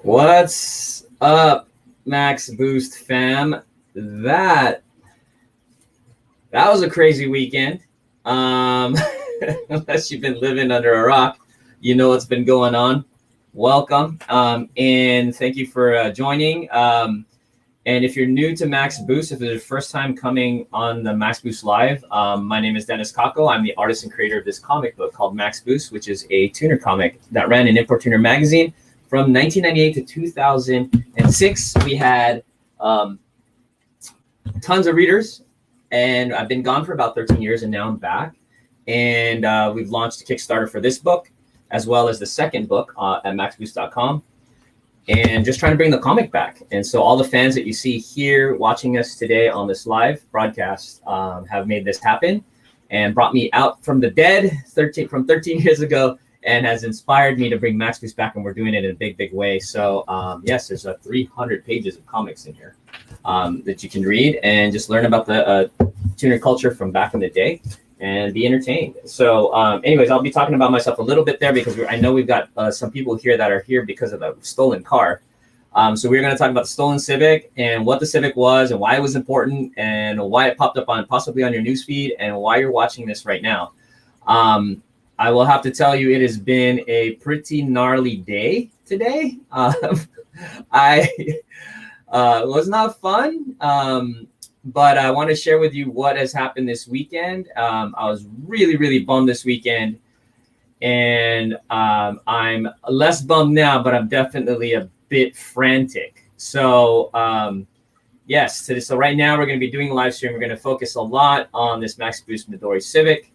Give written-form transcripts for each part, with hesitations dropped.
What's up, Max Boost fam? That was a crazy weekend. Unless you've been living under a rock, you know what's been going on. Welcome, and thank you for joining. And if you're new to Max Boost, if it's your first time coming on the Max Boost Live, my name is Dennis Kako. I'm the artist and creator of this comic book called Max Boost, which is a tuner comic that ran in Import Tuner magazine from 1998 to 2006. We had tons of readers, and I've been gone for about 13 years, and now I'm back. And we've launched a Kickstarter for this book, as well as the second book at maxboost.com. And just trying to bring the comic back. And so all the fans that you see here watching us today on this live broadcast have made this happen and brought me out from the dead 13 years ago, and has inspired me to bring Max Boost back, and we're doing it in a big, big way. So yes, there's 300 pages of comics in here that you can read and just learn about the tuner culture from back in the day and be entertained. So anyways, I'll be talking about myself a little bit there because I know we've got some people here that are here because of the stolen car. So we're going to talk about the stolen Civic and what the Civic was and why it was important and why it popped up possibly on your newsfeed and why you're watching this right now. I will have to tell you, it has been a pretty gnarly day today. It was not fun. But I want to share with you what has happened this weekend. I was really, really bummed this weekend. And I'm less bummed now, but I'm definitely a bit frantic. So, yes. So right now we're going to be doing a live stream. We're going to focus a lot on this Max Boost Midori Civic.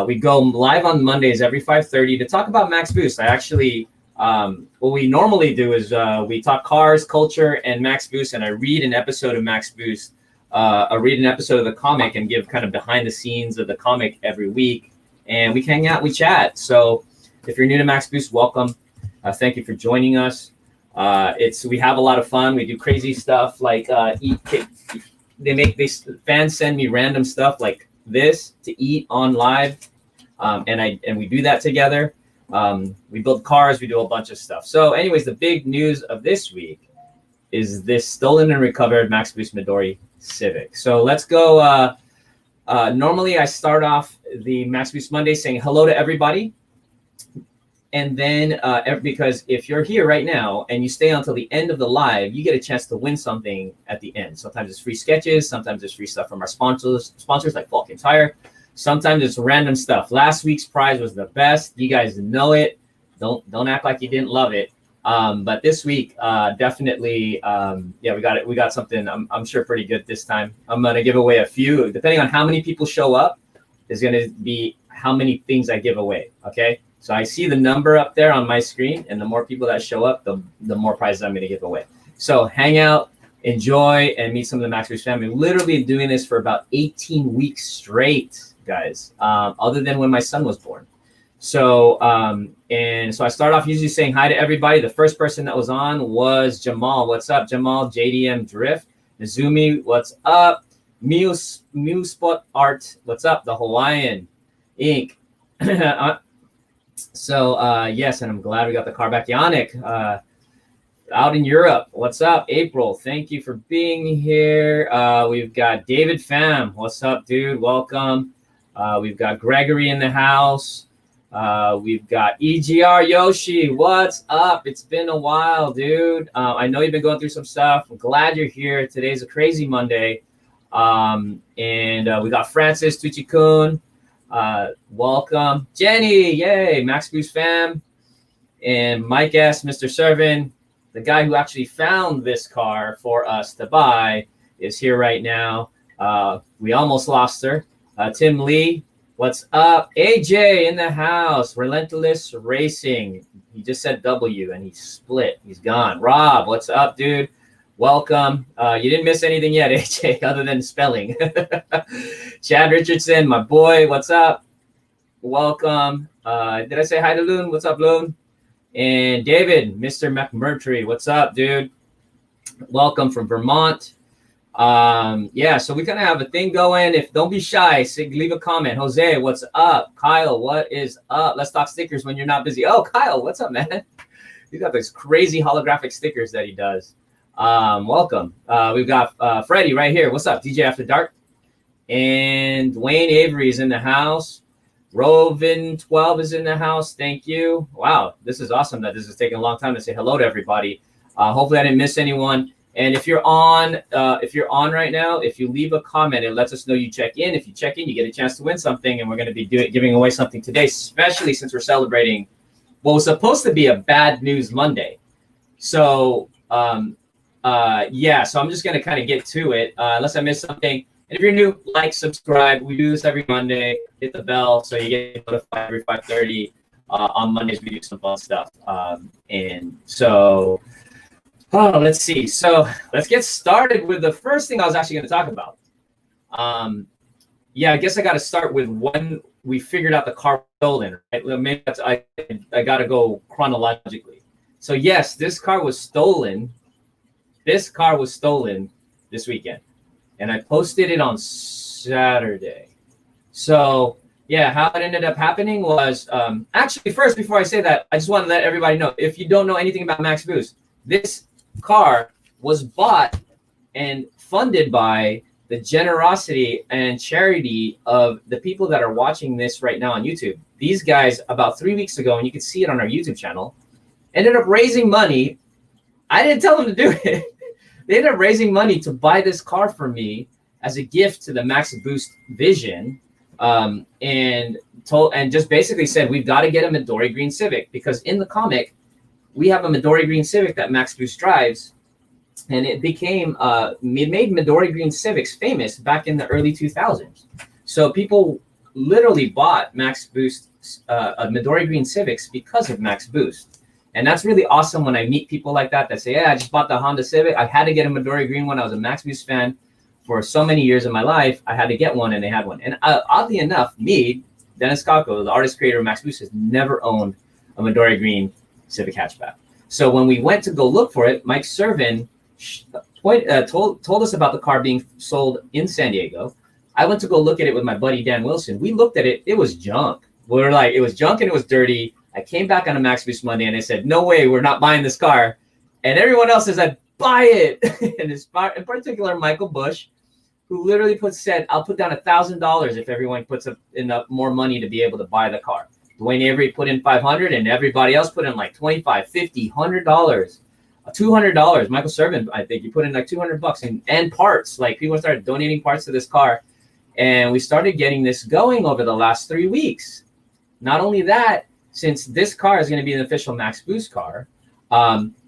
We go live on Mondays every 5:30 to talk about Max Boost. I actually... what we normally do is we talk cars, culture, and Max Boost, and I read an episode of Max Boost. I read an episode of the comic and give kind of behind the scenes of the comic every week, and we hang out, we chat. So if you're new to Max Boost, welcome. Thank you for joining us. We have a lot of fun. We do crazy stuff like fans send me random stuff like this to eat on live, and we do that together. We build cars, we do a bunch of stuff. So anyways, the big news of this week is this stolen and recovered Max Boost Midori Civic. So let's go. Normally I start off the Max Boost Monday saying hello to everybody. And then because if you're here right now and you stay until the end of the live, you get a chance to win something at the end. Sometimes it's free sketches, sometimes it's free stuff from our sponsors like Falcon Tire. Sometimes it's random stuff. Last week's prize was the best. You guys know it. Don't act like you didn't love it. But this week, definitely, we got it. We got something. I'm sure pretty good this time. I'm gonna give away a few. Depending on how many people show up, is gonna be how many things I give away. Okay. So I see the number up there on my screen, and the more people that show up, the more prizes I'm gonna give away. So hang out, enjoy, and meet some of the Max Boost family. Literally doing this for about 18 weeks straight, guys, other than when my son was born. So and so I start off usually saying hi to everybody. The first person that was on was Jamal. What's up, Jamal? JDM Drift. Nazumi, what's up? Muse Spot Art, what's up? The Hawaiian Ink. So yes, and I'm glad we got the car back. Yannick, out in Europe, what's up? April, thank you for being here. We've got David Pham, what's up, dude? Welcome. We've got Gregory in the house. We've got EGR Yoshi. What's up? It's been a while, dude. I know you've been going through some stuff. I'm glad you're here. Today's a crazy Monday. And we got Francis Tuchikun. Welcome. Jenny, yay. Max Boost fam. And Mike S., Mr. Servin, the guy who actually found this car for us to buy, is here right now. We almost lost her. Tim Lee, what's up? AJ in the house. Relentless Racing. He just said W and he split. He's gone. Rob, what's up, dude? Welcome. You didn't miss anything yet, AJ, other than spelling. Chad Richardson, my boy, what's up? Welcome. Did I say hi to Loon? What's up, Loon? And David, Mr. McMurtry, what's up, dude? Welcome from Vermont. So we kind of have a thing going. Don't be shy, leave a comment. Jose, what's up? Kyle, what is up? Let's talk stickers when you're not busy. Oh, Kyle, what's up, man? He's got these crazy holographic stickers that he does. Welcome. We've got Freddie right here. What's up, DJ After Dark? And Dwayne Avery is in the house. Rovin12 is in the house. Thank you. Wow, this is awesome that this is taking a long time to say hello to everybody. Hopefully I didn't miss anyone. And if you're on right now, if you leave a comment, it lets us know you check in. If you check in, you get a chance to win something, and we're going to be giving away something today, especially since we're celebrating what was supposed to be a Bad News Monday. So yeah, so I'm just going to kind of get to it, unless I missed something. And if you're new, like, subscribe. We do this every Monday. Hit the bell so you get notified every 5:30. On Mondays, we do some fun stuff. And so, let's see. So let's get started with the first thing I was actually going to talk about. Yeah, I guess I got to start with when we figured out the car was stolen. Right? Maybe that's, I got to go chronologically. So yes, this car was stolen. This car was stolen this weekend. And I posted it on Saturday. So yeah, how it ended up happening was, actually first, before I say that, I just want to let everybody know, if you don't know anything about Max Boost, this car was bought and funded by the generosity and charity of the people that are watching this right now on YouTube. These guys, about 3 weeks ago, and you can see it on our YouTube channel, ended up raising money. I didn't tell them to do it. They ended up raising money to buy this car for me as a gift to the Max Boost vision, and just basically said, we've got to get a Midori Green Civic, because in the comic, we have a Midori Green Civic that Max Boost drives, and it became, it made Midori Green Civics famous back in the early 2000s. So people literally bought Max Boost, Midori Green Civics because of Max Boost. And that's really awesome when I meet people like that say, yeah, I just bought the Honda Civic. I had to get a Midori Green one. I was a Max Boost fan for so many years in my life. I had to get one, and they had one. And oddly enough, me, Dennis Kako, the artist creator of Max Boost, has never owned a Midori Green Civic hatchback. So when we went to go look for it, Mike Servin told us about the car being sold in San Diego. I went to go look at it with my buddy Dan Wilson. We looked at it. It was junk. We were like, it was junk and it was dirty. I came back on a Max Boost Monday and I said, no way, we're not buying this car. And everyone else said, buy it. And in particular, Michael Bush, who literally said, I'll put down $1,000 if everyone puts enough more money to be able to buy the car. Dwayne Avery put in $500, and everybody else put in like $25, $50, $100, $200. Michael Servin, I think, he put in like $200 and parts. Like, people started donating parts to this car, and we started getting this going over the last 3 weeks. Not only that, since this car is going to be an official Max Boost car,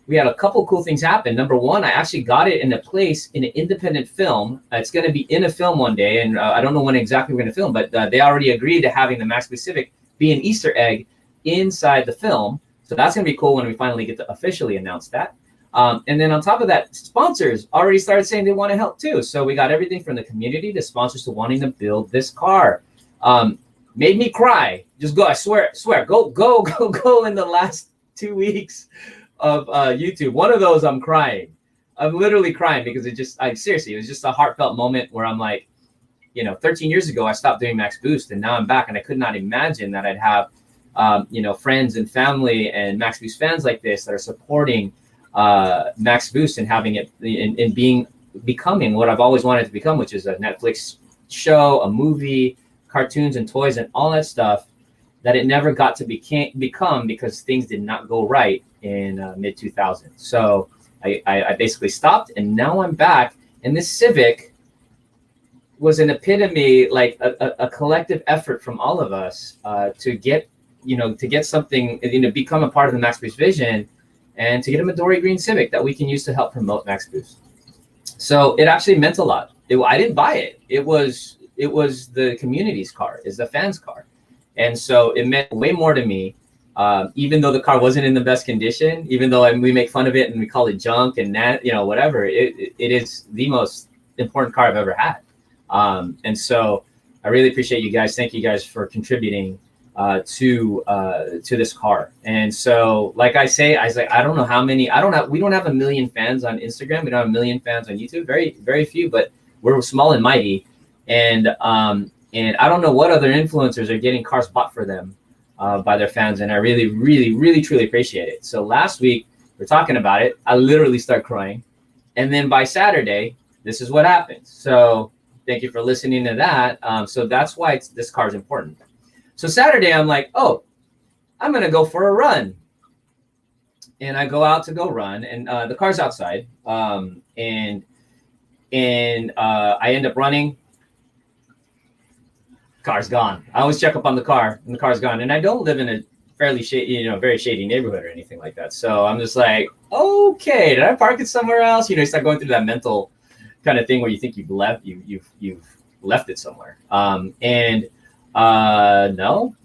we had a couple cool things happen. Number one, I actually got it in a place in an independent film. It's going to be in a film one day, and I don't know when exactly we're going to film, but they already agreed to having the Max Boost Civic be an Easter egg inside the film. So that's going to be cool when we finally get to officially announce that. And then on top of that, sponsors already started saying they want to help too. So we got everything from the community to sponsors to wanting to build this car. Made me cry. Just go, I swear, go in the last 2 weeks of YouTube. One of those, I'm crying. I'm literally crying because seriously, it was just a heartfelt moment where I'm like, 13 years ago, I stopped doing Max Boost, and now I'm back, and I could not imagine that I'd have, friends and family and Max Boost fans like this that are supporting Max Boost and having it and becoming what I've always wanted to become, which is a Netflix show, a movie, cartoons and toys and all that stuff that it never got to become because things did not go right in mid 2000s. So I basically stopped, and now I'm back, and this Civic was an epitome, like a collective effort from all of us to get something, become a part of the Max Boost vision, and to get a Midori Green Civic that we can use to help promote Max Boost. So it actually meant a lot. I didn't buy it. It was the community's car, is the fans' car. And so it meant way more to me, even though the car wasn't in the best condition, even though we make fun of it and we call it junk and that, whatever, it is the most important car I've ever had. And so I really appreciate you guys. Thank you guys for contributing to this car. And so, like I say, I was like, I don't know how many, we don't have 1 million fans on Instagram. We don't have 1 million fans on YouTube. Very, very few, but we're small and mighty. And I don't know what other influencers are getting cars bought for them by their fans, and I really, really, really, truly appreciate it. So last week we're talking about it. I literally start crying, and then by Saturday, this is what happened. So thank you for listening to that. So that's why this car is important. So Saturday, I'm like, oh, I'm gonna go for a run, and I go out to go run, and the car's outside, and I end up running. Car's gone. I always check up on the car, and the car's gone. And I don't live in a fairly shady, very shady neighborhood or anything like that. So I'm just like, okay, did I park it somewhere else? You start going through that mental kind of thing where you think you've left it somewhere. No,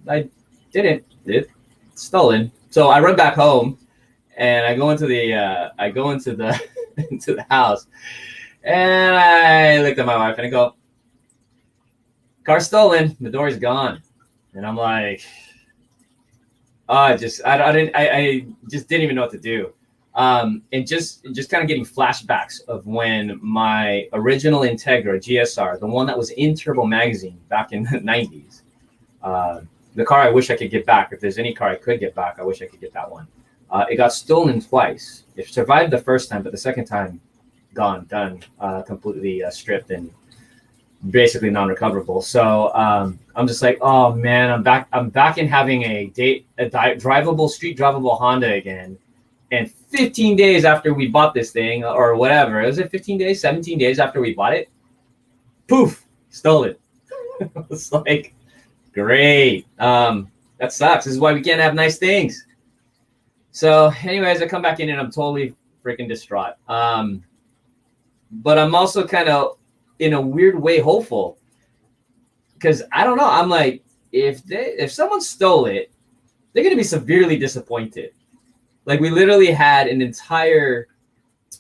I didn't. It's stolen. So I run back home, and I go into the into the house, and I looked at my wife and I go, "Car stolen. Midori's gone." And I'm like, oh, I just didn't even know what to do. And just kind of getting flashbacks of when my original Integra GSR, the one that was in Turbo Magazine back in the 90s, the car I wish I could get back. If there's any car I could get back, I wish I could get that one. It got stolen twice. It survived the first time, but the second time, gone, done, completely stripped and basically non-recoverable. So I'm just like, oh man, I'm back in having a drivable, street drivable Honda again. And 15 days after we bought this thing, or whatever, was it 15 days, 17 days after we bought it? Poof, stole it. It's like, great. That sucks. This is why we can't have nice things. So anyways, I come back in and I'm totally freaking distraught. But I'm also kind of, in a weird way, hopeful, because I don't know. I'm like, if someone stole it, they're going to be severely disappointed. Like, we literally had an entire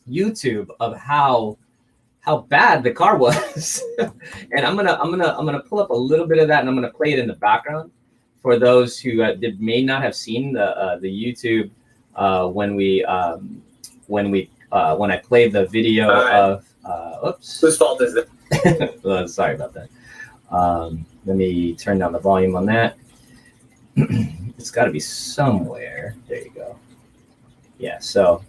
YouTube of how bad the car was. And I'm gonna pull up a little bit of that, and I'm gonna play it in the background for those who may not have seen the YouTube when I played the video of oops. Whose fault is it? Well, sorry about that. Let me turn down the volume on that. It's got to be somewhere. There you go. Yeah, so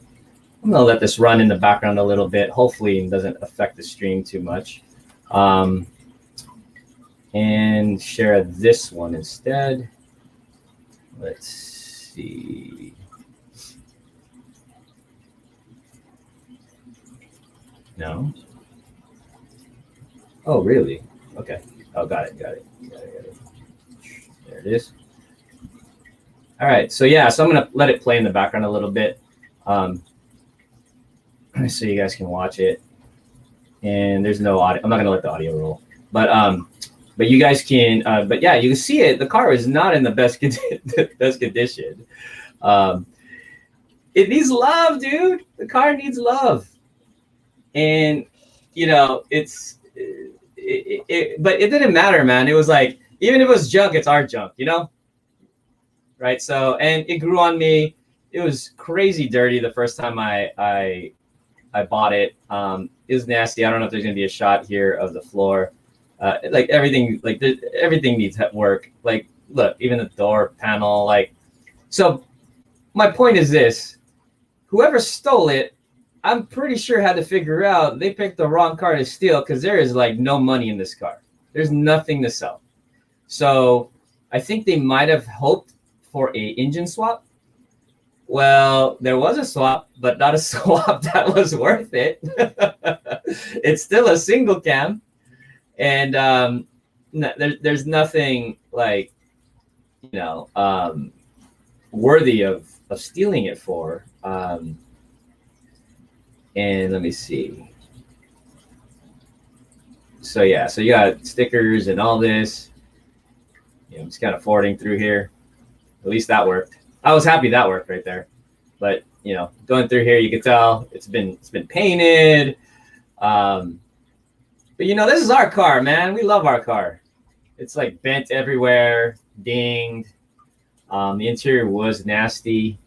I'm going to let this run in the background a little bit. Hopefully it doesn't affect the stream too much. And share this one instead. Let's see. No. Oh, really? Okay. Oh, got it. There it is. All right. So yeah, so I'm gonna let it play in the background a little bit, so you guys can watch it. And there's no audio. I'm not gonna let the audio roll, but you guys can. But yeah, you can see it. The car is not in the best condition. It needs love, dude. The car needs love. And, but it didn't matter, man. It was like, even if it was junk, it's our junk, Right. So, and it grew on me. It was crazy dirty the first time I bought it. It was nasty. I don't know if there's going to be a shot here of the floor. Like everything needs work. Like, look, even the door panel, so my point is this: whoever stole it, I'm pretty sure had to figure out they picked the wrong car to steal, because there is no money in this car. There's nothing to sell. So I think they might have hoped for a engine swap. Well, there was a swap, but not a swap that was worth it. It's still a single cam, and there's nothing worthy of stealing it for. And let me see. So yeah, so you got stickers and all this. I'm just kind of forwarding through here. At least that worked. I was happy that worked right there. But going through here, you can tell it's been painted. But this is our car, man. We love our car. It's bent everywhere, dinged. The interior was nasty.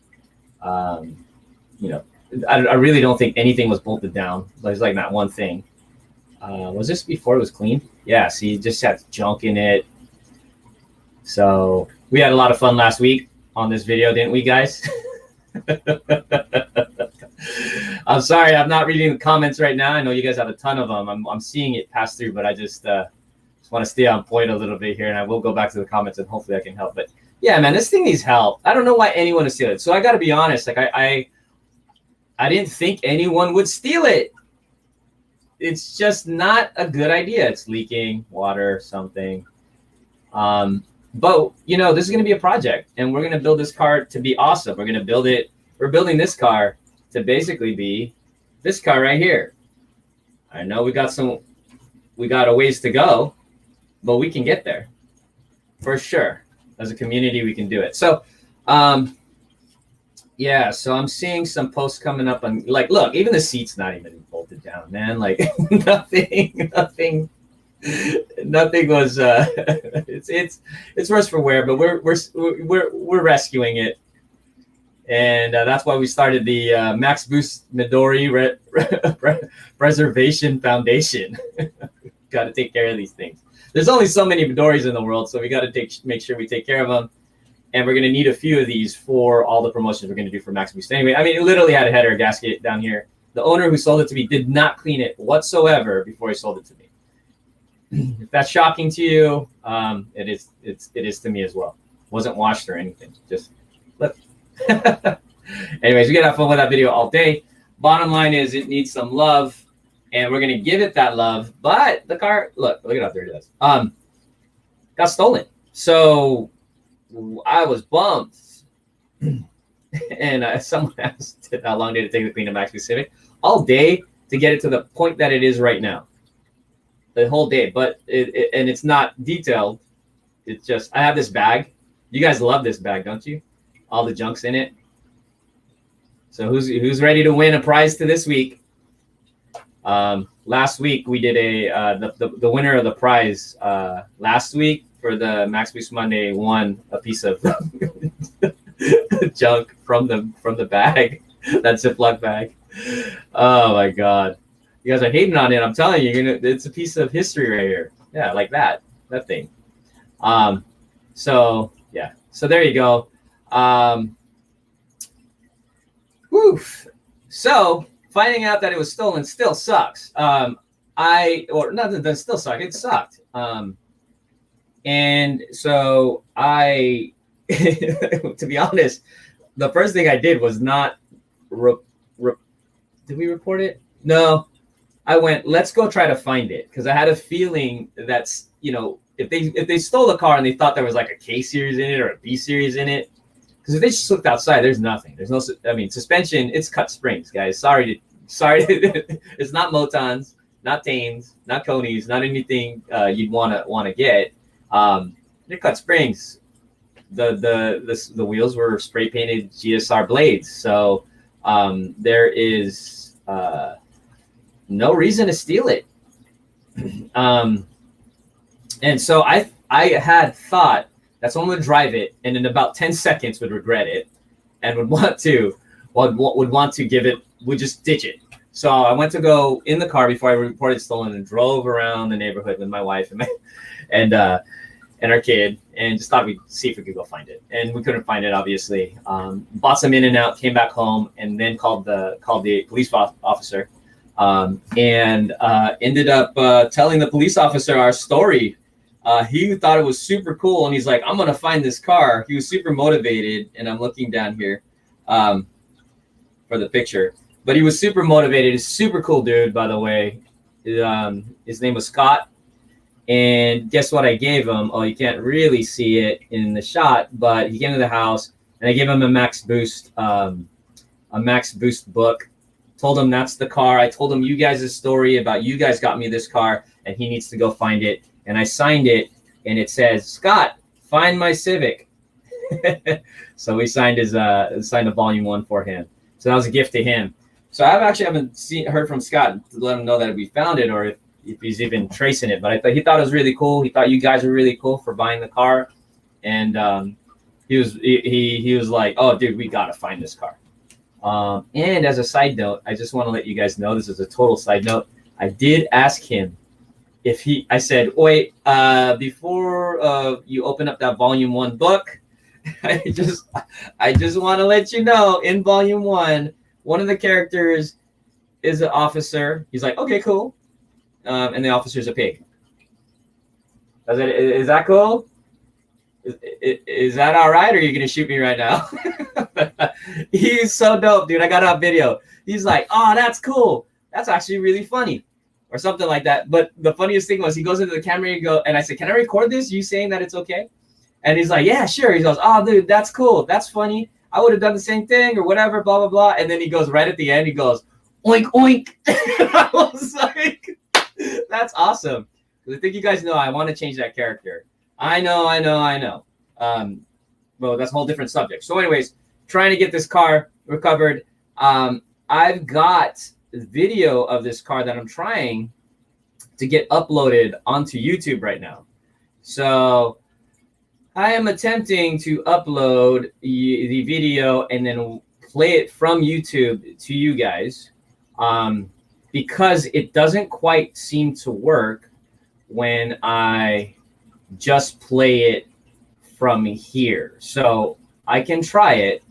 I really don't think anything was bolted down. There's not one thing. Was this before it was cleaned? Yeah, see, it just had junk in it. So We had a lot of fun last week on this video, didn't we, guys? I'm sorry, I'm not reading the comments right now. I know you guys have a ton of them. I'm seeing it pass through, but I just want to stay on point a little bit here, and I will go back to the comments, and hopefully I can help. But yeah, man, this thing needs help. I don't know why anyone would steal it. So I got to be honest. Like I didn't think anyone would steal it. It's just not a good idea. It's leaking water, something. But you know, this is going to be a project, and we're going to build this car to be awesome. We're going to build it. We're building this car to basically be this car right here. I know we got a ways to go, but we can get there for sure. As a community, we can do it. So, yeah, so I'm seeing some posts coming up on, like, look, even the seat's not even bolted down, man. Like nothing was. It's worse for wear, but we're rescuing it. And that's why we started the Max Boost Midori Preservation Foundation. Got to take care of these things. There's only so many Midoris in the world, so we got to make sure we take care of them. And we're going to need a few of these for all the promotions we're going to do for Max Boost. Anyway, I mean, it literally had a header gasket down here. The owner who sold it to me did not clean it whatsoever before he sold it to me. If that's shocking to you, it is to me as well. Wasn't washed or anything. Just look. Anyways, we gotta have fun with that video all day. Bottom line is it needs some love, and we're gonna give it that love. But the car, look at how dirty it is. Got stolen. So I was bummed. And someone asked how long did it take to clean a Max Boost Civic? All day to get it to the point that it is right now. The whole day, but and it's not detailed. It's just, I have this bag. You guys love this bag, don't you? All the junk's in it. So who's ready to win a prize to this week? Last week we did the winner of the prize last week for the Max Boost Monday won a piece of junk from the bag, that Ziploc bag. Oh my God, you guys are hating on it. I'm telling you, it's a piece of history right here. Yeah, like that thing. So yeah, so there you go. So finding out that it was stolen still sucks. It still sucked. It sucked. And so I, to be honest, the first thing I did was not. Did we report it? No. I went, let's go try to find it, because I had a feeling that's, you know, if they stole the car and they thought there was like a K series in it or a B series in it, because if they just looked outside, there's nothing. There's no, I mean, suspension, it's cut springs, guys. Sorry, it's not Motons, not Tanes, not Conies, not anything you'd wanna get. They're cut springs. The wheels were spray painted GSR blades, so there is no reason to steal it. And so I had thought that someone would drive it and in about 10 seconds would regret it and would want to give it, would just ditch it. So I went to go in the car before I reported it stolen and drove around the neighborhood with my wife and our kid, and just thought we'd see if we could go find it. And we couldn't find it, obviously. Bought some In and Out, came back home, and then called the police officer, and ended up telling the police officer our story. He thought it was super cool, and he's like, I'm gonna find this car. He was super motivated, and I'm looking down here for the picture. But he was super motivated. He's a super cool dude, by the way. His name was Scott. And guess what I gave him? Oh, you can't really see it in the shot, but he came to the house, and I gave him a Max Boost book. Told him that's the car. I told him you guys' story about you guys got me this car, and he needs to go find it. And I signed it, and it says, Scott, find my Civic. So we signed a volume 1 for him. So that was a gift to him. So I haven't heard from Scott to let him know that we found it, or if he's even tracing it. But he thought it was really cool. He thought you guys were really cool for buying the car. And he was like, oh, dude, we got to find this car. And as a side note, I just want to let you guys know, this is a total side note. I did ask him I said, wait, before you open up that volume 1 book, I just want to let you know, in volume one of the characters is an officer. He's like, okay, cool. And the officer's a pig. Is that cool? Is that all right, or are you gonna shoot me right now? He's so dope, dude. I got it on video. He's like, oh, that's cool. That's actually really funny, or something like that. But the funniest thing was he goes into the camera and I said, can I record this? You saying that it's okay? And he's like, yeah, sure. He goes, oh, dude, that's cool. That's funny. I would have done the same thing or whatever, blah, blah, blah. And then he goes right at the end, he goes, oink, oink. I was like, that's awesome. I think you guys know I want to change that character. I know. Well, that's a whole different subject. So anyways, trying to get this car recovered. I've got video of this car that I'm trying to get uploaded onto YouTube right now. So I am attempting to upload the video and then play it from YouTube to you guys, because it doesn't quite seem to work when I just play it from here. So I can try it.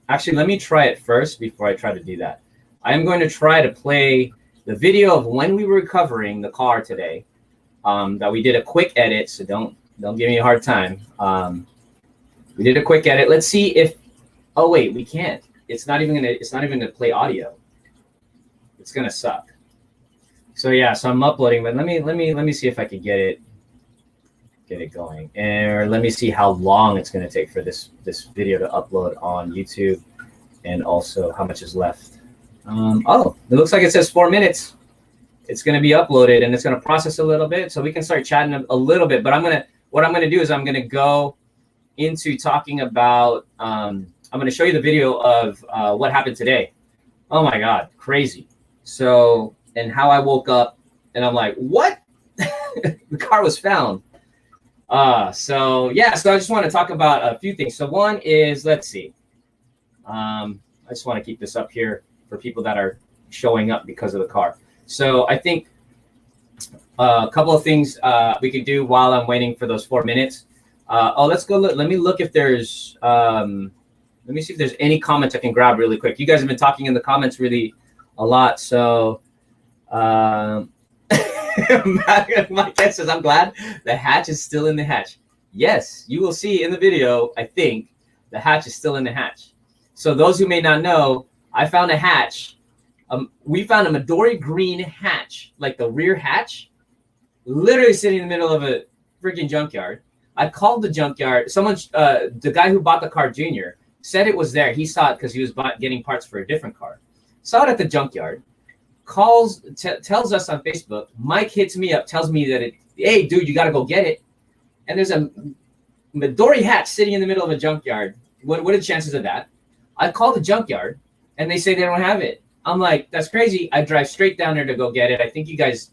Actually, let me try it first before I try to do that. I am going to try to play the video of when we were recovering the car today, that we did a quick edit. So don't give me a hard time. We did a quick edit. Let's see if, oh wait, we can't. It's not even gonna play audio. It's gonna suck. So yeah, so I'm uploading, but let me see if I can get it going, or let me see how long it's gonna take for this video to upload on YouTube, and also how much is left. Oh, it looks like it says 4 minutes. It's gonna be uploaded and it's gonna process a little bit, so we can start chatting a little bit. But what I'm gonna do is I'm gonna go into talking about. I'm gonna show you the video of what happened today. Oh my God, crazy! So, and how I woke up and I'm like, what? The car was found. So yeah, so I just want to talk about a few things. So one is, let's see. I just want to keep this up here for people that are showing up because of the car. So I think a couple of things we could do while I'm waiting for those 4 minutes. Let's go look. Let me look if there's, let me see if there's any comments I can grab really quick. You guys have been talking in the comments really a lot. So my guess is, I'm glad the hatch is still in the hatch. Yes, you will see in the video, I think, the hatch is still in the hatch. So those who may not know, I found a hatch. We found a Midori green hatch, like the rear hatch, literally sitting in the middle of a freaking junkyard. I called the junkyard. Someone, the guy who bought the car, Junior, said it was there. He saw it because he was getting parts for a different car. Saw it at the junkyard. Calls, tells us on Facebook. Mike hits me up, tells me that hey, dude, you got to go get it. And there's a Midori hatch sitting in the middle of a junkyard. What are the chances of that? I call the junkyard, and they say they don't have it. I'm like, that's crazy. I drive straight down there to go get it. I think you guys,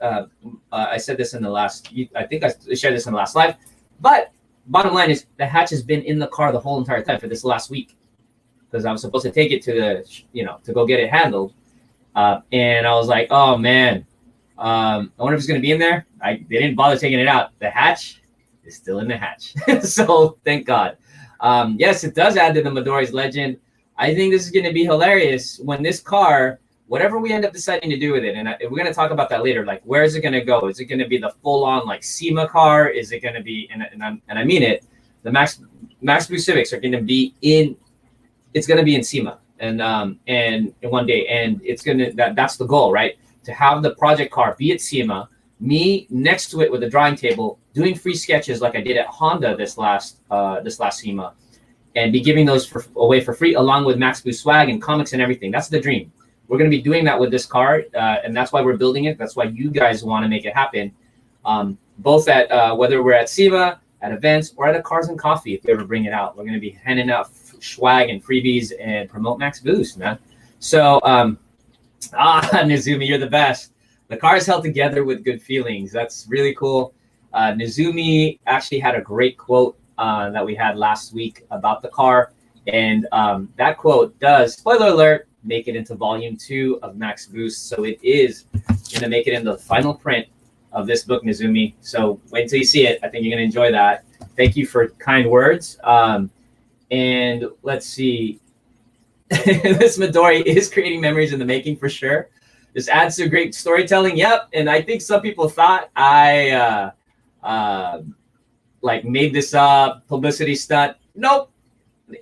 I said this in the last, I think I shared this in the last live. But bottom line is, the hatch has been in the car the whole entire time for this last week, because I was supposed to take it to the, to go get it handled. And I was like, oh man, I wonder if it's going to be in there. They didn't bother taking it out. The hatch is still in the hatch. So thank God. Yes, it does add to the Midori's legend. I think this is going to be hilarious when this car, whatever we end up deciding to do with it, and we're going to talk about that later, like where is it going to go? Is it going to be the full-on like SEMA car? Is it going to be, and I mean it, the Max Blue Civics are going to be in, it's going to be in SEMA. And in one day, and it's that's the goal, right? To have the project car be at SEMA, me next to it with a drawing table, doing free sketches like I did at Honda this last SEMA, and be giving those away for free, along with Max Blue swag and comics and everything. That's the dream. We're going to be doing that with this car, and that's why we're building it. That's why you guys want to make it happen, both at whether we're at SEMA, at events, or at a Cars and Coffee. If we ever bring it out, we're going to be handing out swag and freebies and promote Max Boost, man. So Nizumi, you're the best. The car is held together with good feelings. That's really cool. Nizumi actually had a great quote that we had last week about the car, and that quote does, spoiler alert, make it into volume 2 of Max Boost. So it is going to make it in the final print of this book, Nizumi. So wait until you see it. I think you're going to enjoy that. Thank you for kind words. And let's see. This Midori is creating memories in the making for sure. This adds to great storytelling. Yep. And I think some people thought I like made this up, publicity stunt. Nope.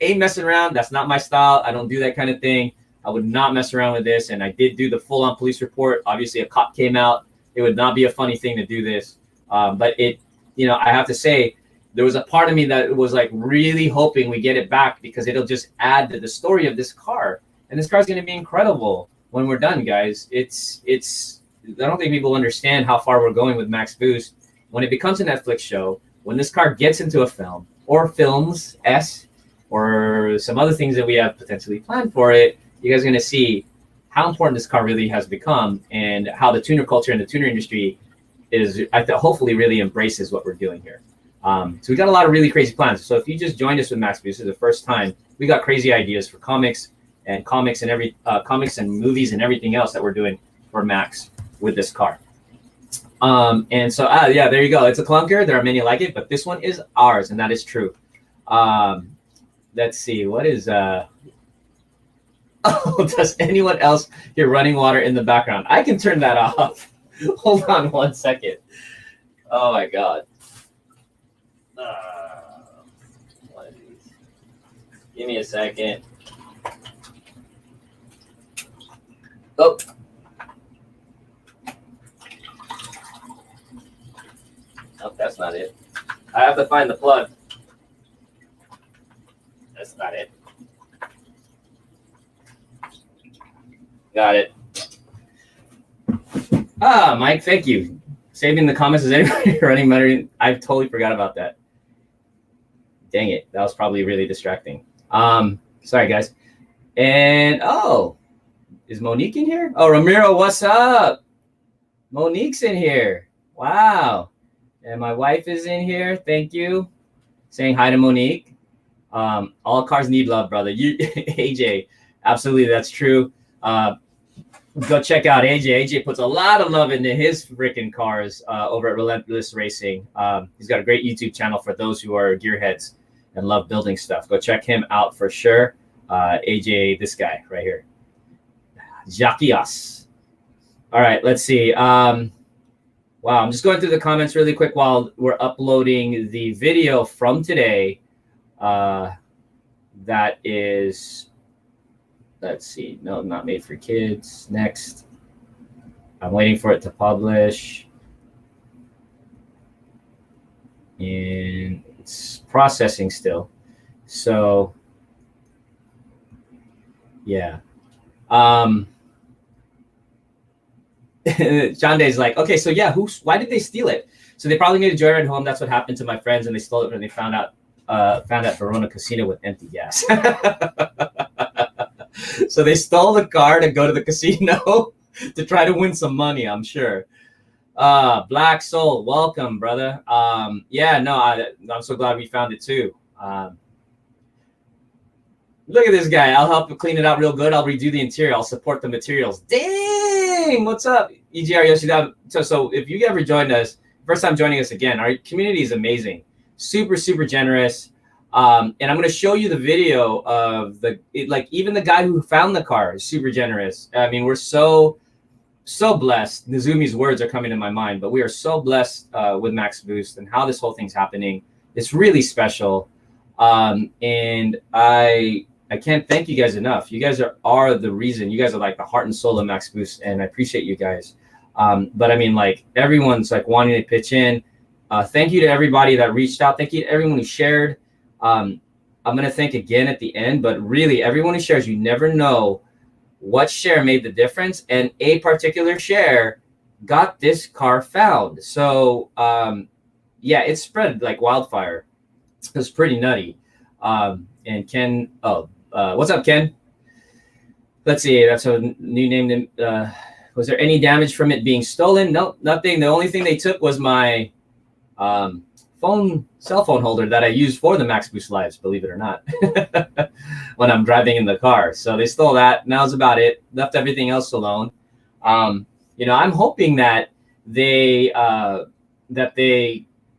Ain't messing around. That's not my style. I don't do that kind of thing. I would not mess around with this. And I did do the full-on police report. Obviously, a cop came out. It would not be a funny thing to do this. But it, I have to say, there was a part of me that was like really hoping we get it back because it'll just add to the story of this car. And this car is going to be incredible when we're done, guys. It's. I don't think people understand how far we're going with Max Boost. When it becomes a Netflix show, when this car gets into a film or films or some other things that we have potentially planned for it, you guys are going to see how important this car really has become and how the tuner culture and the tuner industry is hopefully really embraces what we're doing here. So we got a lot of really crazy plans. So if you just joined us with Max Boost for the first time, we got crazy ideas for comics and comics and movies and everything else that we're doing for Max with this car. And so, yeah, there you go. It's a clunker. There are many like it, but this one is ours, and that is true. Let's see. What is... Oh, does anyone else hear running water in the background? I can turn that off. Hold on 1 second. Oh, my God. One of these. Give me a second. Oh. Nope, that's not it. I have to find the plug. That's not it. Got it. Mike, thank you. Saving the comments. Is anybody running better? I totally forgot about that. Dang it. That was probably really distracting. Sorry, guys. And, is Monique in here? Oh, Ramiro, what's up? Monique's in here. Wow. And my wife is in here. Thank you. Saying hi to Monique. All cars need love, brother. AJ, absolutely, that's true. Go check out AJ. AJ puts a lot of love into his freaking cars over at Relentless Racing. He's got a great YouTube channel for those who are gearheads and love building stuff. Go check him out for sure. AJ, this guy right here. Jaquias. All right, let's see. Wow, I'm just going through the comments really quick while we're uploading the video from today. That is, let's see, no, not made for kids. Next. I'm waiting for it to publish. And it's processing still. So, yeah. John Day's like, okay, so yeah, why did they steal it? So they probably made a joyride home. That's what happened to my friends, and they stole it when they found out Verona Casino with empty gas. So they stole the car to go to the casino to try to win some money, I'm sure. Black Soul, welcome, brother. Yeah, no, I'm so glad we found it too. Look at this guy. I'll help clean it out real good. I'll redo the interior. I'll support the materials. Dang, what's up, EGR Yoshida? So if you ever joined us, first time joining us again, our community is amazing. Super, super generous. And I'm going to show you the video of even the guy who found the car is super generous. I mean, we're so blessed. Nazumi's words are coming to my mind, but we are so blessed with Max Boost and how this whole thing's happening. It's really special. And I can't thank you guys enough. You guys are the reason. You guys are like the heart and soul of Max Boost, and I appreciate you guys. But I mean, like, everyone's like wanting to pitch in. Thank you to everybody that reached out. Thank you to everyone who shared. I'm going to thank again at the end, but really everyone who shares, you never know what share made the difference. And a particular share got this car found. So, yeah, it spread like wildfire. It was pretty nutty. And Ken, what's up, Ken? Let's see. That's a new name. Was there any damage from it being stolen? Nope, nothing. The only thing they took was my cell phone holder that I use for the Max Boost Lives, believe it or not, when I'm driving in the car. So they stole that. And that was about it. Left everything else alone. I'm hoping that they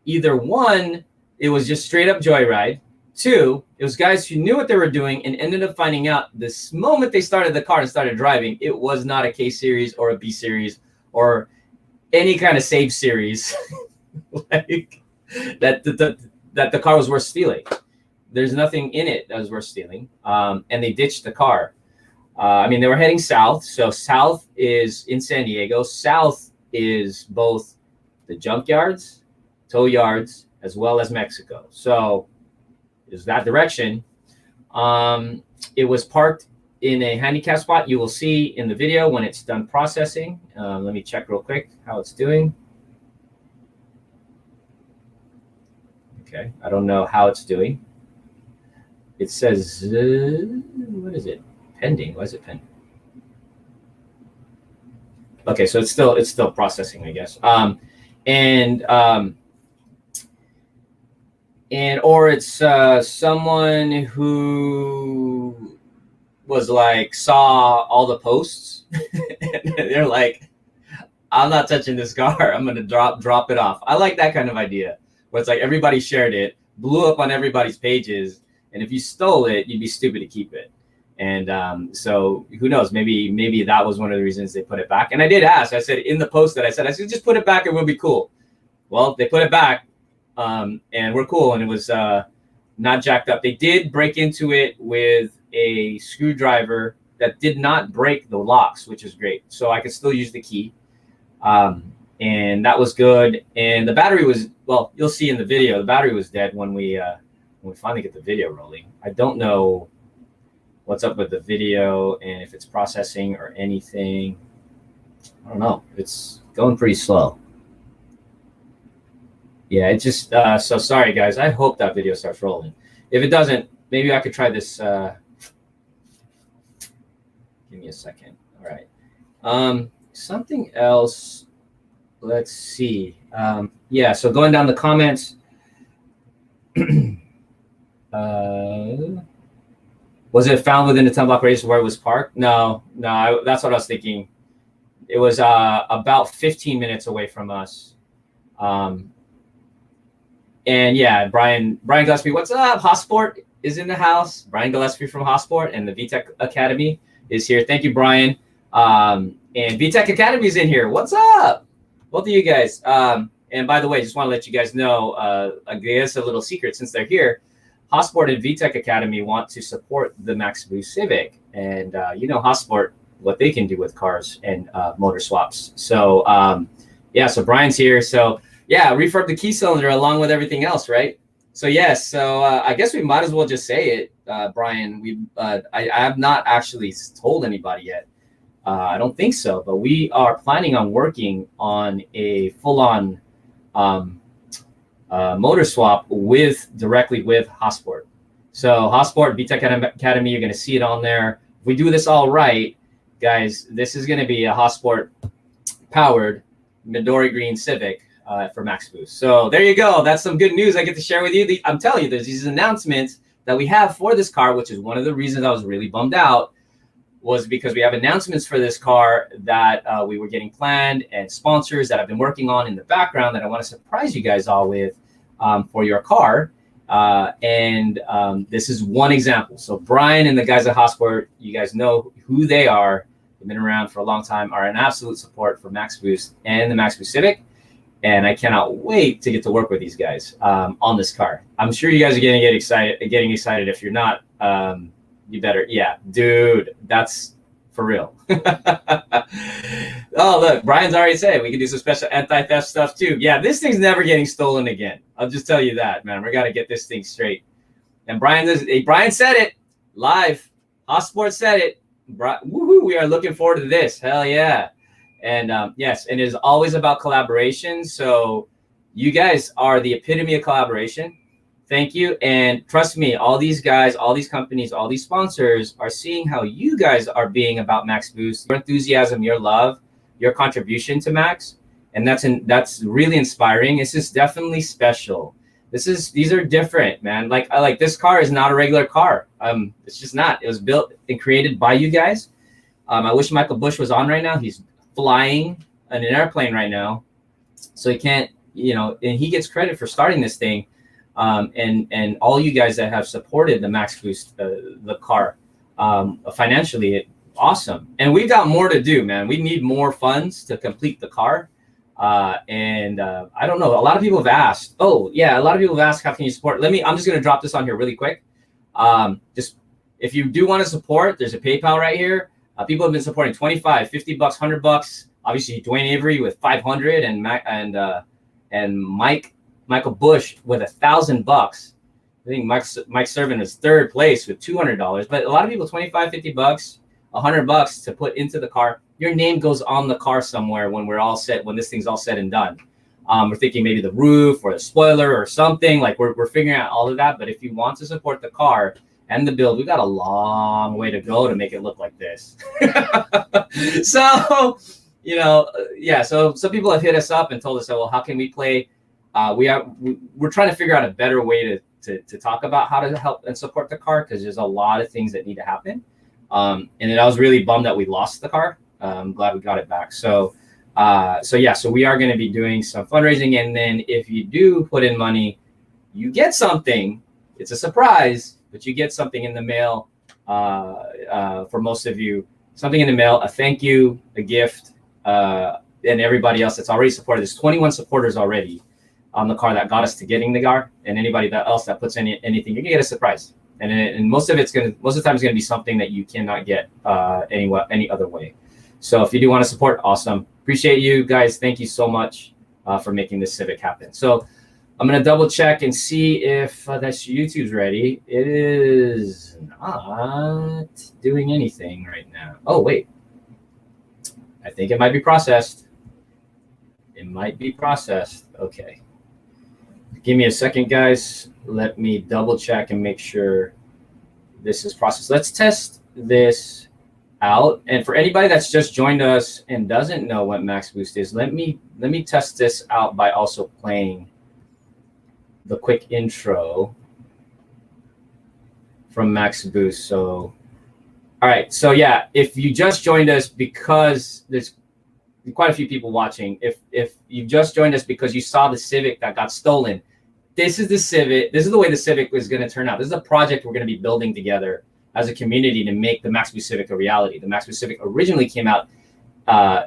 either one, it was just straight up joyride. Two, it was guys who knew what they were doing and ended up finding out this moment they started the car and started driving, it was not a K series or a B series or any kind of save series like that the car was worth stealing. There's nothing in it that was worth stealing. And they ditched the car. I mean, they were heading south. So south is in San Diego. South is both the junkyards, tow yards, as well as Mexico. So is that direction. It was parked in a handicap spot. You will see in the video when it's done processing. Let me check real quick how it's doing. Okay, I don't know how it's doing. It says, what is it? Pending. Why is it pending? Okay, so it's still processing, I guess. Or it's someone who was like saw all the posts and they're like, I'm not touching this car. I'm gonna drop it off. I like that kind of idea where it's like everybody shared it, blew up on everybody's pages, and if you stole it, you'd be stupid to keep it. And so who knows? Maybe that was one of the reasons they put it back. And I did ask. I said in the post that I said just put it back and we'll be cool. Well, they put it back. And we're cool, and it was not jacked up. They did break into it with a screwdriver that did not break the locks, which is great. So I could still use the key, and that was good. And the battery was, well, you'll see in the video, the battery was dead when we finally get the video rolling. I don't know what's up with the video and if it's processing or anything. I don't know. It's going pretty slow. Yeah, it just, so sorry guys. I hope that video starts rolling. If it doesn't, maybe I could try this. Give me a second. All right. Something else. Let's see. Yeah, so going down the comments. Was it found within the 10 block radius where it was parked? No, that's what I was thinking. It was about 15 minutes away from us. And yeah, Brian Gillespie, what's up? Hossport is in the house. Brian Gillespie from Hossport and the VTech Academy is here. Thank you, Brian. And VTech Academy is in here. What's up? Both of you guys. And by the way, just want to let you guys know, I guess a little secret since they're here. Hossport and VTech Academy want to support the Max Boost Civic. And you know Hossport, what they can do with cars and motor swaps. So yeah, so Brian's here. So yeah, refurb the key cylinder along with everything else, right? So yes, so I guess we might as well just say it, Brian. I have not actually told anybody yet. I don't think so, but we are planning on working on a full-on motor swap directly with Hossport. So Hossport, VTech Academy, you're going to see it on there. If we do this all right, guys, this is going to be a Hossport powered Midori Green Civic. For Max Boost. So there you go. That's some good news I get to share with you. I'm telling you, there's these announcements that we have for this car, which is one of the reasons I was really bummed out, was because we have announcements for this car that we were getting planned and sponsors that I've been working on in the background that I want to surprise you guys all with for your car. This is one example. So Brian and the guys at Hossport, you guys know who they are. They've been around for a long time, are an absolute support for Max Boost and the Max Boost Civic. And I cannot wait to get to work with these guys on this car. I'm sure you guys are getting excited. If you're not, you better. Yeah, dude, that's for real. Oh, look, Brian's already said we can do some special anti-theft stuff too. Yeah, this thing's never getting stolen again. I'll just tell you that, man. We got to get this thing straight. And Brian said it live. Hossport said it. Woohoo! We are looking forward to this. Hell yeah. And yes, and it is always about collaboration. So you guys are the epitome of collaboration. Thank you. And trust me, all these guys, all these companies, all these sponsors are seeing how you guys are being about Max Boost, your enthusiasm, your love, your contribution to Max. And that's really inspiring. This is definitely special. These are different, man. Like this car is not a regular car. It's just not. It was built and created by you guys. I wish Michael Bush was on right now. He's flying in an airplane right now, so he can't, and he gets credit for starting this thing. and all you guys that have supported the Max Boost, the car, financially. Awesome. And we've got more to do, man. We need more funds to complete the car. I don't know. A lot of people have asked. Oh, yeah. A lot of people have asked, how can you support? I'm just going to drop this on here really quick. Just if you do want to support, there's a PayPal right here. People have been supporting 25, 50 bucks, 100 bucks. Obviously, Dwayne Avery with 500 and Michael Bush with $1,000. I think Mike Servin was third place with $200. But a lot of people, 25, 50 bucks. $100 to put into the car. Your name goes on the car somewhere when we're all set, when this thing's all said and done. We're thinking maybe the roof or the spoiler or something. Like we're figuring out all of that. But if you want to support the car and the build, we've got a long way to go to make it look like this. So, so some people have hit us up and told us, well, how can we play? We're trying to figure out a better way to talk about how to help and support the car, because there's a lot of things that need to happen. And then I was really bummed that we lost the car. I'm glad we got it back. So we are going to be doing some fundraising. And then if you do put in money, you get something. It's a surprise, but you get something in the mail, for most of you, something in the mail, a thank you, a gift, and everybody else that's already supported. There's 21 supporters already on the car that got us to getting the car, and anybody else that puts anything, you can get a surprise. And most of the time it's going to be something that you cannot get any other way. So if you do want to support, awesome. Appreciate you guys. Thank you so much for making this Civic happen. So I'm going to double check and see if that's YouTube's ready. It is not doing anything right now. Oh, wait. I think it might be processed. It might be processed. Okay. Give me a second, guys. Let me double check and make sure this is processed. Let's test this out. And for anybody that's just joined us and doesn't know what Max Boost is, let me test this out by also playing the quick intro from Max Boost. So, all right. So yeah, if you just joined us, because there's quite a few people watching, if you just joined us because you saw the Civic that got stolen, this is the Civic. This is the way the Civic is going to turn out. This is a project we're going to be building together as a community to make the Max Boost Civic a reality. The Max Boost Civic originally came out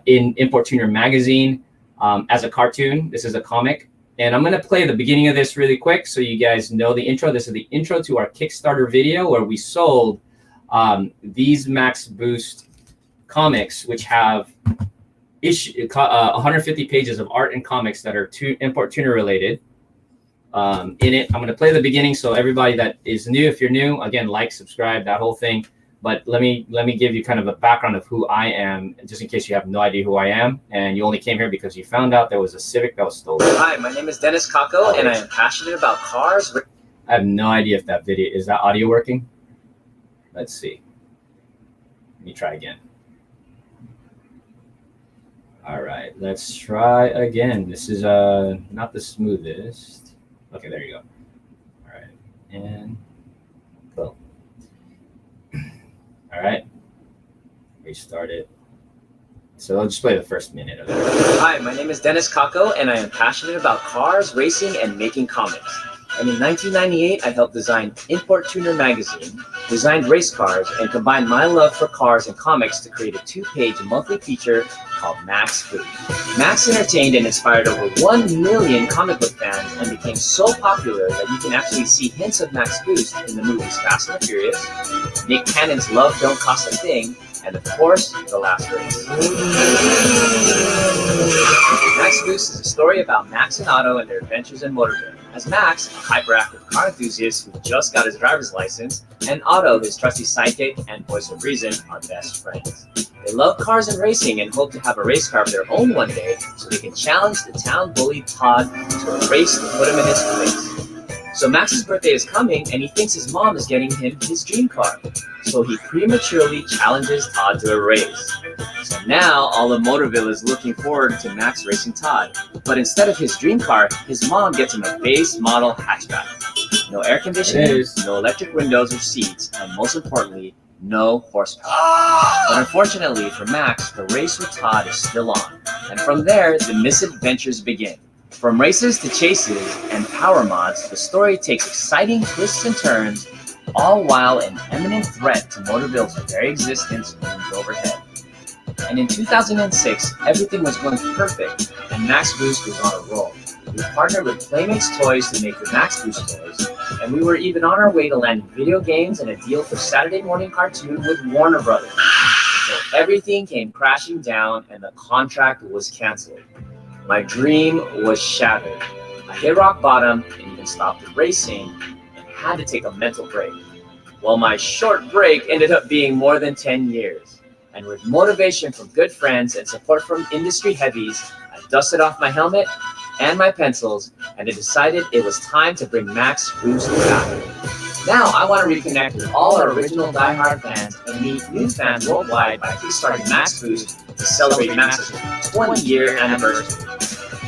in Import Tuner magazine as a cartoon. This is a comic. And I'm going to play the beginning of this really quick so you guys know the intro. This is the intro to our Kickstarter video where we sold these Max Boost comics, which have 150 pages of art and comics that are Import Tuner related. In it, I'm going to play the beginning, so everybody that is new, if you're new, again, like, subscribe, that whole thing. But let me give you kind of a background of who I am, just in case you have no idea who I am, and you only came here because you found out there was a Civic that was stolen. Hi, my name is Dennis Kako, and I am passionate about cars. I have no idea if that video is that audio working. Let's see. Let me try again. All right, let's try again. This is not the smoothest. Okay, there you go. All right, and go. All right, restart it. So I'll just play the first minute of it. Hi, my name is Dennis Kako, and I am passionate about cars, racing, and making comics. And in 1998, I helped design Import Tuner magazine, designed race cars, and combined my love for cars and comics to create a 2-page monthly feature called Max Boost. Max entertained and inspired over 1 million comic book fans and became so popular that you can actually see hints of Max Boost in the movies Fast and the Furious, Nick Cannon's Love Don't Cost a Thing, and of course, The Last Race. Max Boost is a story about Max and Otto and their adventures in motorsport. As Max, a hyperactive car enthusiast who just got his driver's license, and Otto, his trusty sidekick and voice of reason, are best friends. They love cars and racing and hope to have a race car of their own one day so they can challenge the town bully Todd to a race to put him in his place. So Max's birthday is coming and he thinks his mom is getting him his dream car. So he prematurely challenges Todd to a race. So now all of Motorville is looking forward to Max racing Todd. But instead of his dream car, his mom gets him a base model hatchback. No air conditioning, no electric windows or seats, and most importantly, no horsepower. But unfortunately for Max, the race with Todd is still on. And from there, the misadventures begin. From races to chases and power mods, the story takes exciting twists and turns, all while an imminent threat to Motorville's very existence looms overhead. And in 2006, everything was going perfect, and Max Boost was on a roll. We partnered with Playmates Toys to make the Max Boost toys, and we were even on our way to landing video games and a deal for Saturday morning cartoon with Warner Brothers. So everything came crashing down, and the contract was canceled. My dream was shattered. I hit rock bottom and even stopped racing and had to take a mental break. Well, my short break ended up being more than 10 years. And with motivation from good friends and support from industry heavies, I dusted off my helmet and my pencils, and I decided it was time to bring Max Boost back. Now I want to reconnect with all our original diehard fans and meet new fans worldwide by kickstarting Max Boost to celebrate Max's 20-year anniversary.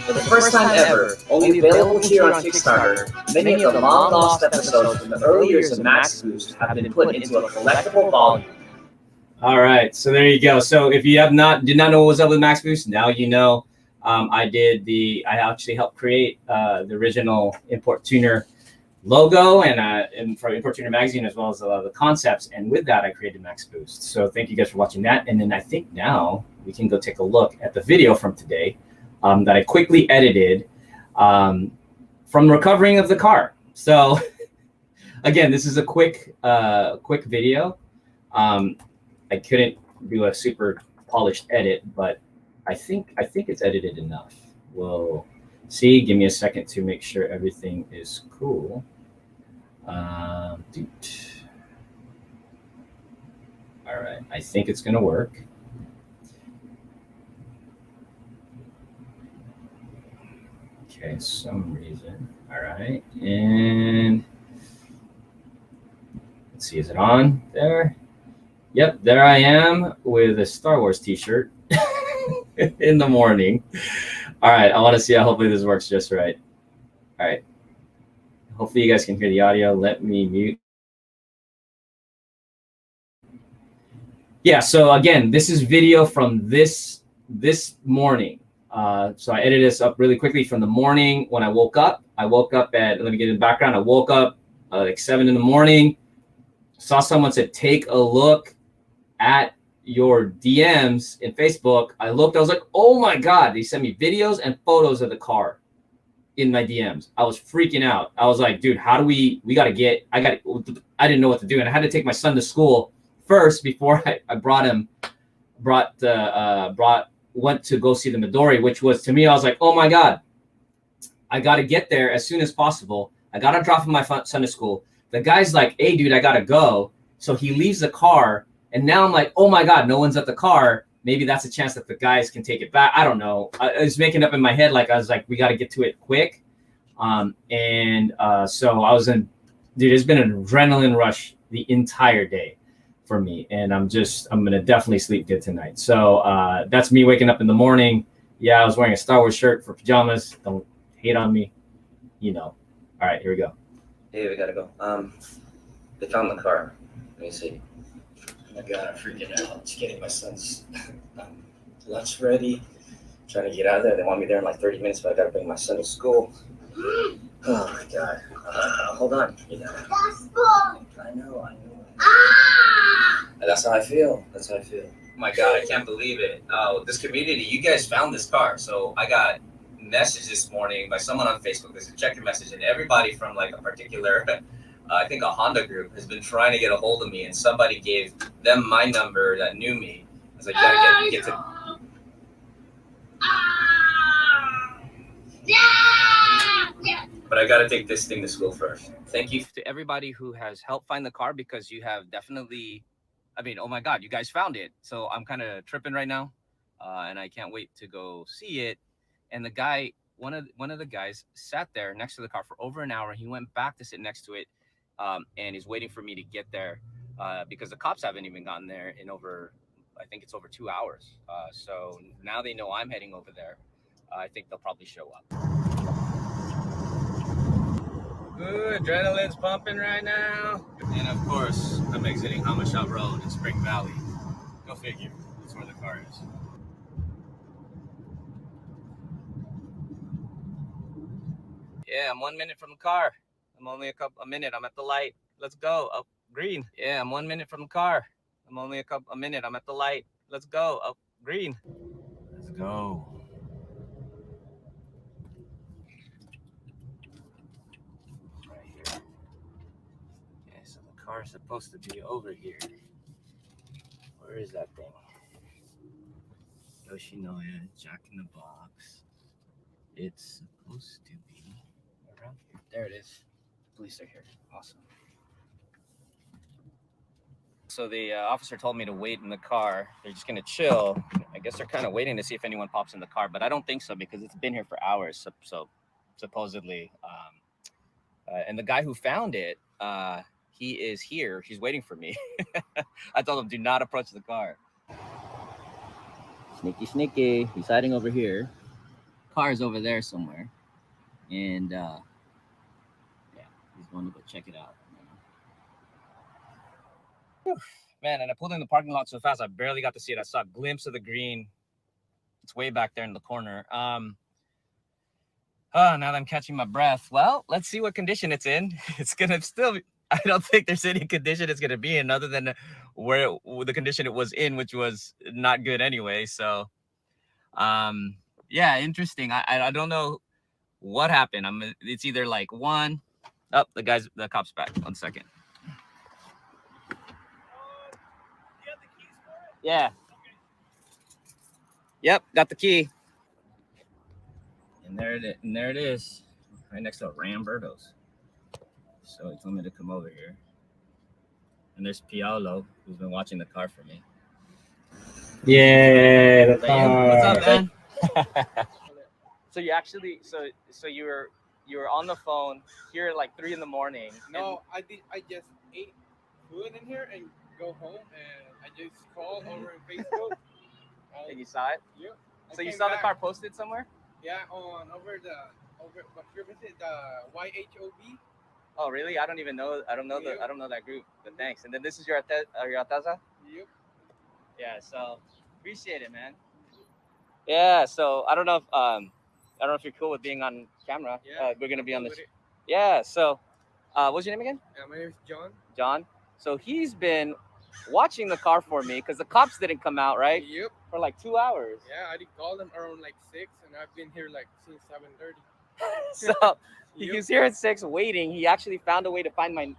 For the first time ever, only available here on Kickstarter, many of the long-lost episodes from the early years of Max Boost have been put into a collectible volume. All right, so there you go. So if you did not know what was up with Max Boost, now you know. I actually helped create the original Import Tuner logo and for Import Tuner magazine, as well as a lot of the concepts. And with that, I created Max Boost. So thank you guys for watching that. And then I think now we can go take a look at the video from today that I quickly edited from recovering of the car. So again, this is a quick video. I couldn't do a super polished edit, but I think it's edited enough. We'll see. Give me a second to make sure everything is cool. All right, I think it's gonna work. Okay, some reason. All right, and let's see, is it on there? Yep, there I am with a Star Wars t-shirt in the morning. All right, I want to see how hopefully this works just right. All right. Hopefully you guys can hear the audio. Let me mute. Yeah, so again, this is video from this morning. So I edited this up really quickly from the morning when I woke up. I woke up at, let me get in the background. I woke up like 7 in the morning. Saw someone said, take a look at your DMs in Facebook. I looked, I was like, oh my God, they sent me videos and photos of the car in my DMs. I was freaking out. I was like, dude, how do we I didn't know what to do. And I had to take my son to school first before I went to go see the Midori, which was, to me, I was like, oh my God, I got to get there as soon as possible. I got to drop my son to school. The guy's like, hey, dude, I got to go. So he leaves the car. And now I'm like, oh my God, no one's at the car. Maybe that's a chance that the guys can take it back. I don't know. I was making up in my head, like, I was like, we got to get to it quick. So I was in, dude, it's been an adrenaline rush the entire day for me. And I'm going to definitely sleep good tonight. So that's me waking up in the morning. Yeah, I was wearing a Star Wars shirt for pajamas. Don't hate on me. You know. All right, here we go. Hey, we gotta go. They found the car. Let me see. Oh my God, I'm freaking out. Just getting my son's lunch ready. Trying to get out of there. They want me there in like 30 minutes, but I gotta bring my son to school. Oh my God. Hold on. I know. That's how I feel. Oh my God, I can't believe it. This community, you guys found this car. So I got message this morning by someone on Facebook. There's a check your message, and everybody from like a particular I think a Honda group has been trying to get a hold of me, and somebody gave them my number that knew me. I was like, you gotta get to. But I gotta take this thing to school first. Thank you to everybody who has helped find the car, because you have definitely, I mean, oh my God, you guys found it. So I'm kind of tripping right now, and I can't wait to go see it. And the guy, one of the guys sat there next to the car for over an hour. He went back to sit next to it, and he's waiting for me to get there because the cops haven't even gotten there in over, I think it's over 2 hours. So now they know I'm heading over there. I think they'll probably show up. Ooh, adrenaline's pumping right now. And of course, I'm exiting Hamashab Road in Spring Valley. Go figure. That's where the car is. Yeah, I'm 1 minute from the car. I'm only a minute. I'm at the light. Let's go. Up green. Yeah, I'm 1 minute from the car. I'm only a minute. I'm at the light. Let's go. Up green. Let's go. Right here. Okay, so the car is supposed to be over here. Where is that thing? Yoshinoya, Jack in the Box. It's supposed to be around here. There it is. Police are here. Awesome. So the officer told me to wait in the car. They're just gonna chill. I guess they're kind of waiting to see if anyone pops in the car, but I don't think so because it's been here for hours. So supposedly, and the guy who found it, he is here. He's waiting for me. I told him, do not approach the car. Sneaky, sneaky. He's hiding over here. Car is over there somewhere, and yeah, he's going to go check it out. Man, and I pulled in the parking lot so fast I barely got to see it. I saw a glimpse of the green. It's way back there in the corner. Now that I'm catching my breath. Well, let's see what condition it's in. It's gonna still. I don't think there's any condition it's gonna be in other than the condition it was in, which was not good anyway. So, yeah, interesting. I don't know what happened. It's either like one. Oh, the cop's back. 1 second. Yeah. Yep, got the key. And there it is, right next to Ramberto's. So he told me to come over here. And there's Piolo, who's been watching the car for me. Yeah, the car. What's up, man? So you actually, so you were on the phone here at like 3 in the morning. No, I just ate food in here and go home, and I just called over on Facebook. And you saw it? Yep. So you saw the car posted somewhere? Yeah, over what group is it? The YHOB. Oh, really? I don't even know. I don't know that group. But thanks. And then this is your Ataza? Yep. Yeah. So appreciate it, man. Yeah. So I don't know if you're cool with being on camera. Yeah. We're gonna be on this. Yeah. So, what's your name again? My name is John. John. So he's been watching the car for me because the cops didn't come out, right? Yep. For like 2 hours. Yeah, I did call them around like 6, and I've been here like since 7:30. So he was here at 6 waiting. He actually found a way to find my you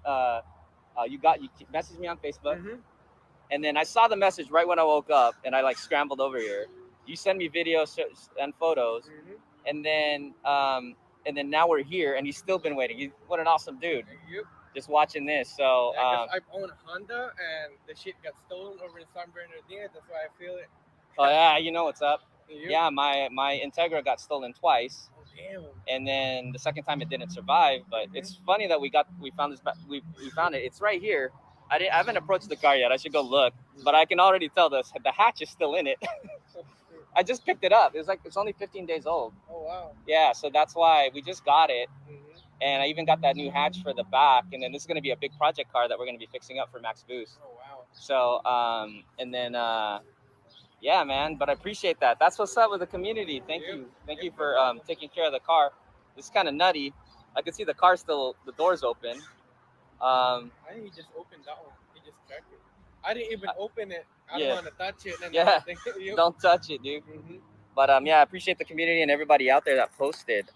messaged me on Facebook. Mm-hmm. And then I saw the message right when I woke up, and I like scrambled over here. You send me videos and photos. Mm-hmm. And then now we're here, and he's still been waiting. What an awesome dude. Yep. Just watching this. So yeah, I own a Honda, and the shit got stolen over in San Bernardino. That's why I feel it. Oh yeah, you know what's up. Yep. Yeah, my Integra got stolen twice. Oh, damn. And then the second time it didn't survive. But it's funny that we found this. We found it. It's right here. I haven't approached the car yet. I should go look. But I can already tell the hatch is still in it. I just picked it up. It's only 15 days old. Oh wow. Yeah, so that's why we just got it. Mm-hmm. And I even got that new hatch for the back. And then this is going to be a big project car that we're going to be fixing up for Max Boost. Oh wow. So and then yeah, man. But I appreciate that. That's what's up with the community. Thank you for taking care of the car. It's kind of nutty. I can see the car still. The door's open. I think he just opened that one. He just checked it. I didn't even open it. I don't want to touch it. And yeah. Don't touch it, dude. Mm-hmm. But yeah, I appreciate the community and everybody out there that reposted.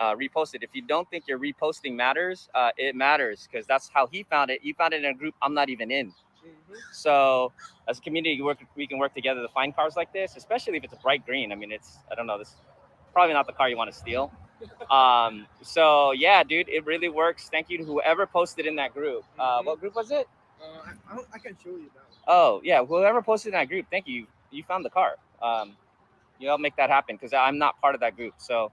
If you don't think your reposting matters, it matters because that's how he found it. You found it in a group I'm not even in. Mm-hmm. So as a community, we can work together to find cars like this, especially if it's a bright green. I mean, I don't know, this is probably not the car you want to steal. So yeah, dude, it really works. Thank you to whoever posted in that group. What group was it? I can show you that. Oh yeah, whoever posted in that group, thank you. You found the car. You help make that happen because I'm not part of that group. So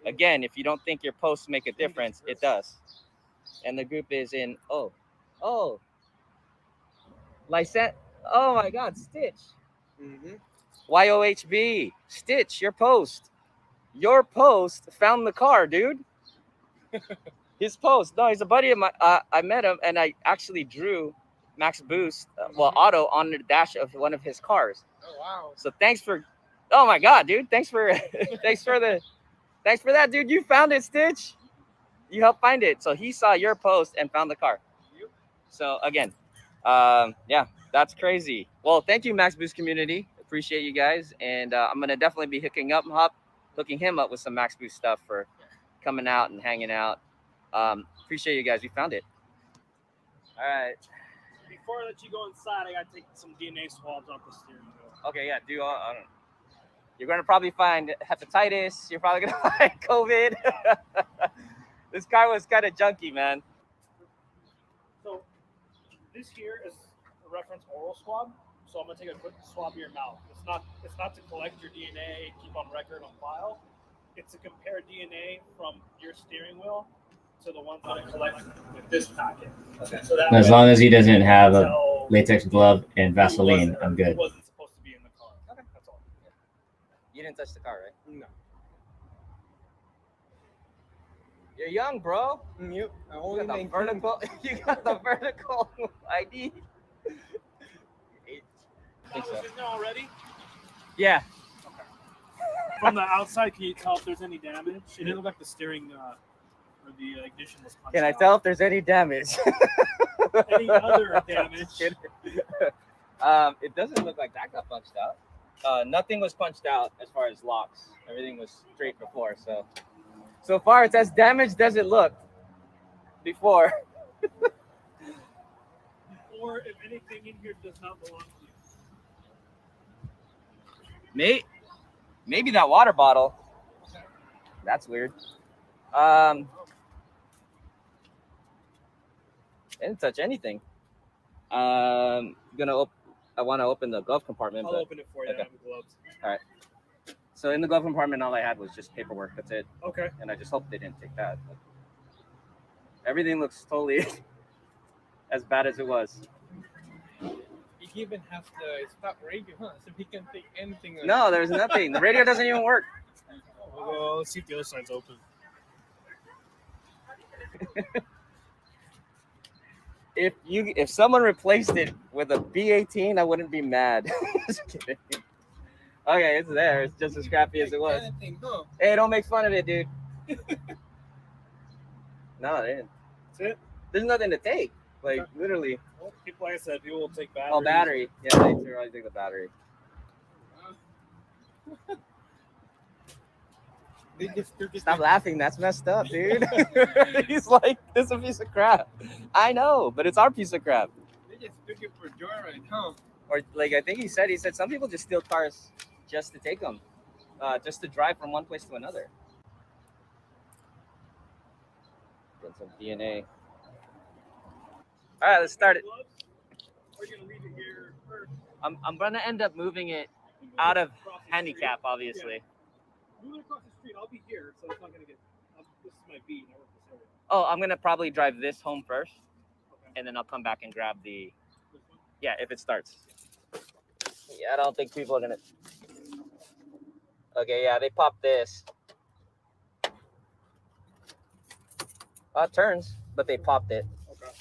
again, if you don't think your posts make a difference, it does. And the group is in Lysette. Oh my God, Stitch. Mm-hmm. YOHB. Stitch, your post found the car, dude. His post. No, he's a buddy of mine. I met him and I actually drew Max Boost, Auto on the dash of one of his cars. Oh wow. So oh my God, dude. Thanks for that, dude. You found it, Stitch. You helped find it. So he saw your post and found the car. So again, yeah, that's crazy. Well, thank you, Max Boost community. Appreciate you guys, and I'm gonna definitely be hooking him up with some Max Boost stuff for coming out and hanging out. Appreciate you guys. We found it. All right. Before I let you go inside, I gotta take some DNA swabs off the steering wheel. Okay. Yeah. You're gonna probably find hepatitis. You're probably gonna find COVID. This car was kind of junky, man. So this here is a reference oral swab. So I'm gonna take a quick swab of your mouth. It's not to collect your DNA, keep on record on file. It's to compare DNA from your steering wheel to the ones that I collect with this packet. Okay. So that As way long as he doesn't have a tell latex glove and who Vaseline, wasn't- I'm who good. wasn't supposed to be in the car. Okay. That's all. You didn't touch the car, right? No. You're young, bro. Yep. I You only got the 19. vertical. You got the vertical ID. That was in there already. Yeah. From the outside, can you tell if there's any damage? It didn't look like the steering or the ignition was punched Can I out. tell if there's any damage? Any other damage? It doesn't look like that got punched out. Nothing was punched out as far as locks. Everything was straight before. So far, it's as damaged as it looked before. Or if anything in here does not belong to you. Maybe that water bottle. That's weird. I didn't touch anything. I want to open the glove compartment. I'll open it for you. okay. I have gloves. So in the glove compartment, all I had was just paperwork. That's it. Okay. And I just hope they didn't take that. But everything looks totally as bad as it was. You even have to stop radio, huh? So he can take anything. Like No, there's nothing. The radio doesn't even work. Well, let's see if the other side's open. If someone replaced it with a B18, I wouldn't be mad. Just kidding. Okay, it's there. It's just as scrappy as it was. anything, huh? Hey, don't make fun of it, dude. No, they didn't. That's it. There's nothing to take. Like literally. Well, people, like I said, people will take batteries. Oh, battery. Yeah, they always take the battery. They just took it. Stop laughing. That's messed up, dude. He's like, this is a piece of crap. I know, but it's our piece of crap. They just took it for joyride, huh? Or like I think he said some people just steal cars just to take them, just to drive from one place to another. Get some DNA. All right, let's start it. Or are you gonna leave it here first? I'm gonna end up moving it out of handicap, obviously. Move it across the street. I'll be here, so it's not gonna get. This is my beat. I work this area. Oh, I'm gonna probably drive this home first, Okay. and then I'll come back and grab the. This one? Yeah, if it starts. Yeah, I don't think people are gonna. Okay, yeah, they popped this. It turns, but they popped it. Okay.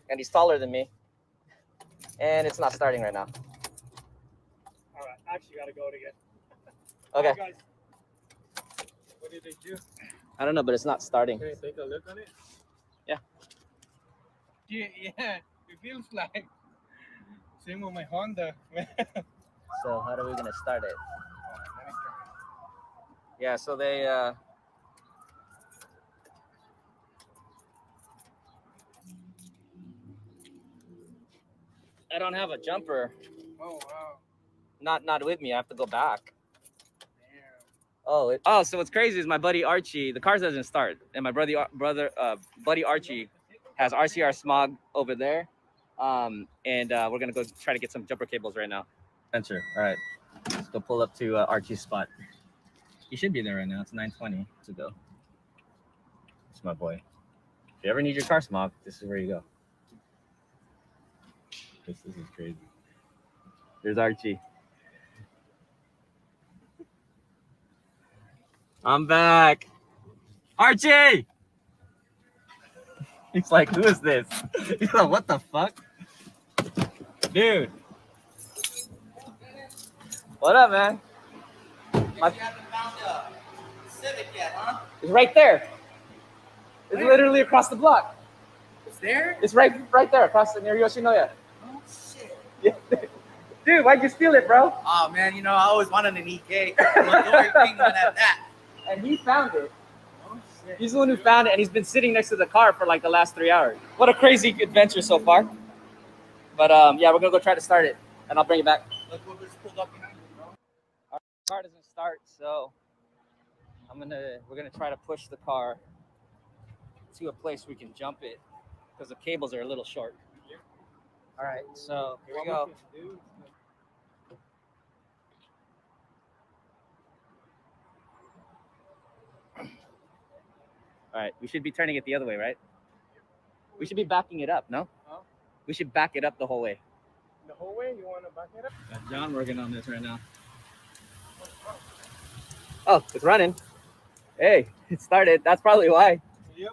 And he's taller than me. And it's not starting right now. All right. I actually gotta go to get. Okay. All right, guys. What did they do? I don't know, but it's not starting. Can I take a look on it? Yeah. Yeah, it feels like same with my Honda. So how are we gonna start it? Yeah, so they I don't have a jumper. Oh wow. Not with me. I have to go back. Damn. Oh, so what's crazy is my buddy Archie, the car doesn't start. And my buddy Archie has RCR smog over there. And we're gonna go try to get some jumper cables right now. Spencer, all right. Let's go pull up to Archie's spot. He should be there right now. It's 9:20 to go. It's my boy. If you ever need your car smog, this is where you go. This is crazy. There's Archie. I'm back. Archie! He's like, who is this? He's like, what the fuck? Dude. What up, man? Civic yet, huh? It's right there. It's literally across the block. It's there? It's right there across the near Yoshinoya. Oh, shit. Yeah. Dude, why'd you steal it, bro? Oh, man, you know, I always wanted an EK. Midori penguin at that. And he found it. Oh, shit. He's the one who found it, and he's been sitting next to the car for like the last 3 hours. What a crazy adventure so far. But yeah, we're gonna go try to start it, and I'll bring it back. Look what just pulled up behind you, bro. Our car doesn't start, so we're gonna try to push the car to a place we can jump it because the cables are a little short. All right, so here we go. All right, we should be turning it the other way, right? We should be backing it up, no? Huh? We should back it up the whole way. The whole way? You want to back it up? Got John working on this right now. Oh, it's running. Hey, it started. That's probably why. Yep.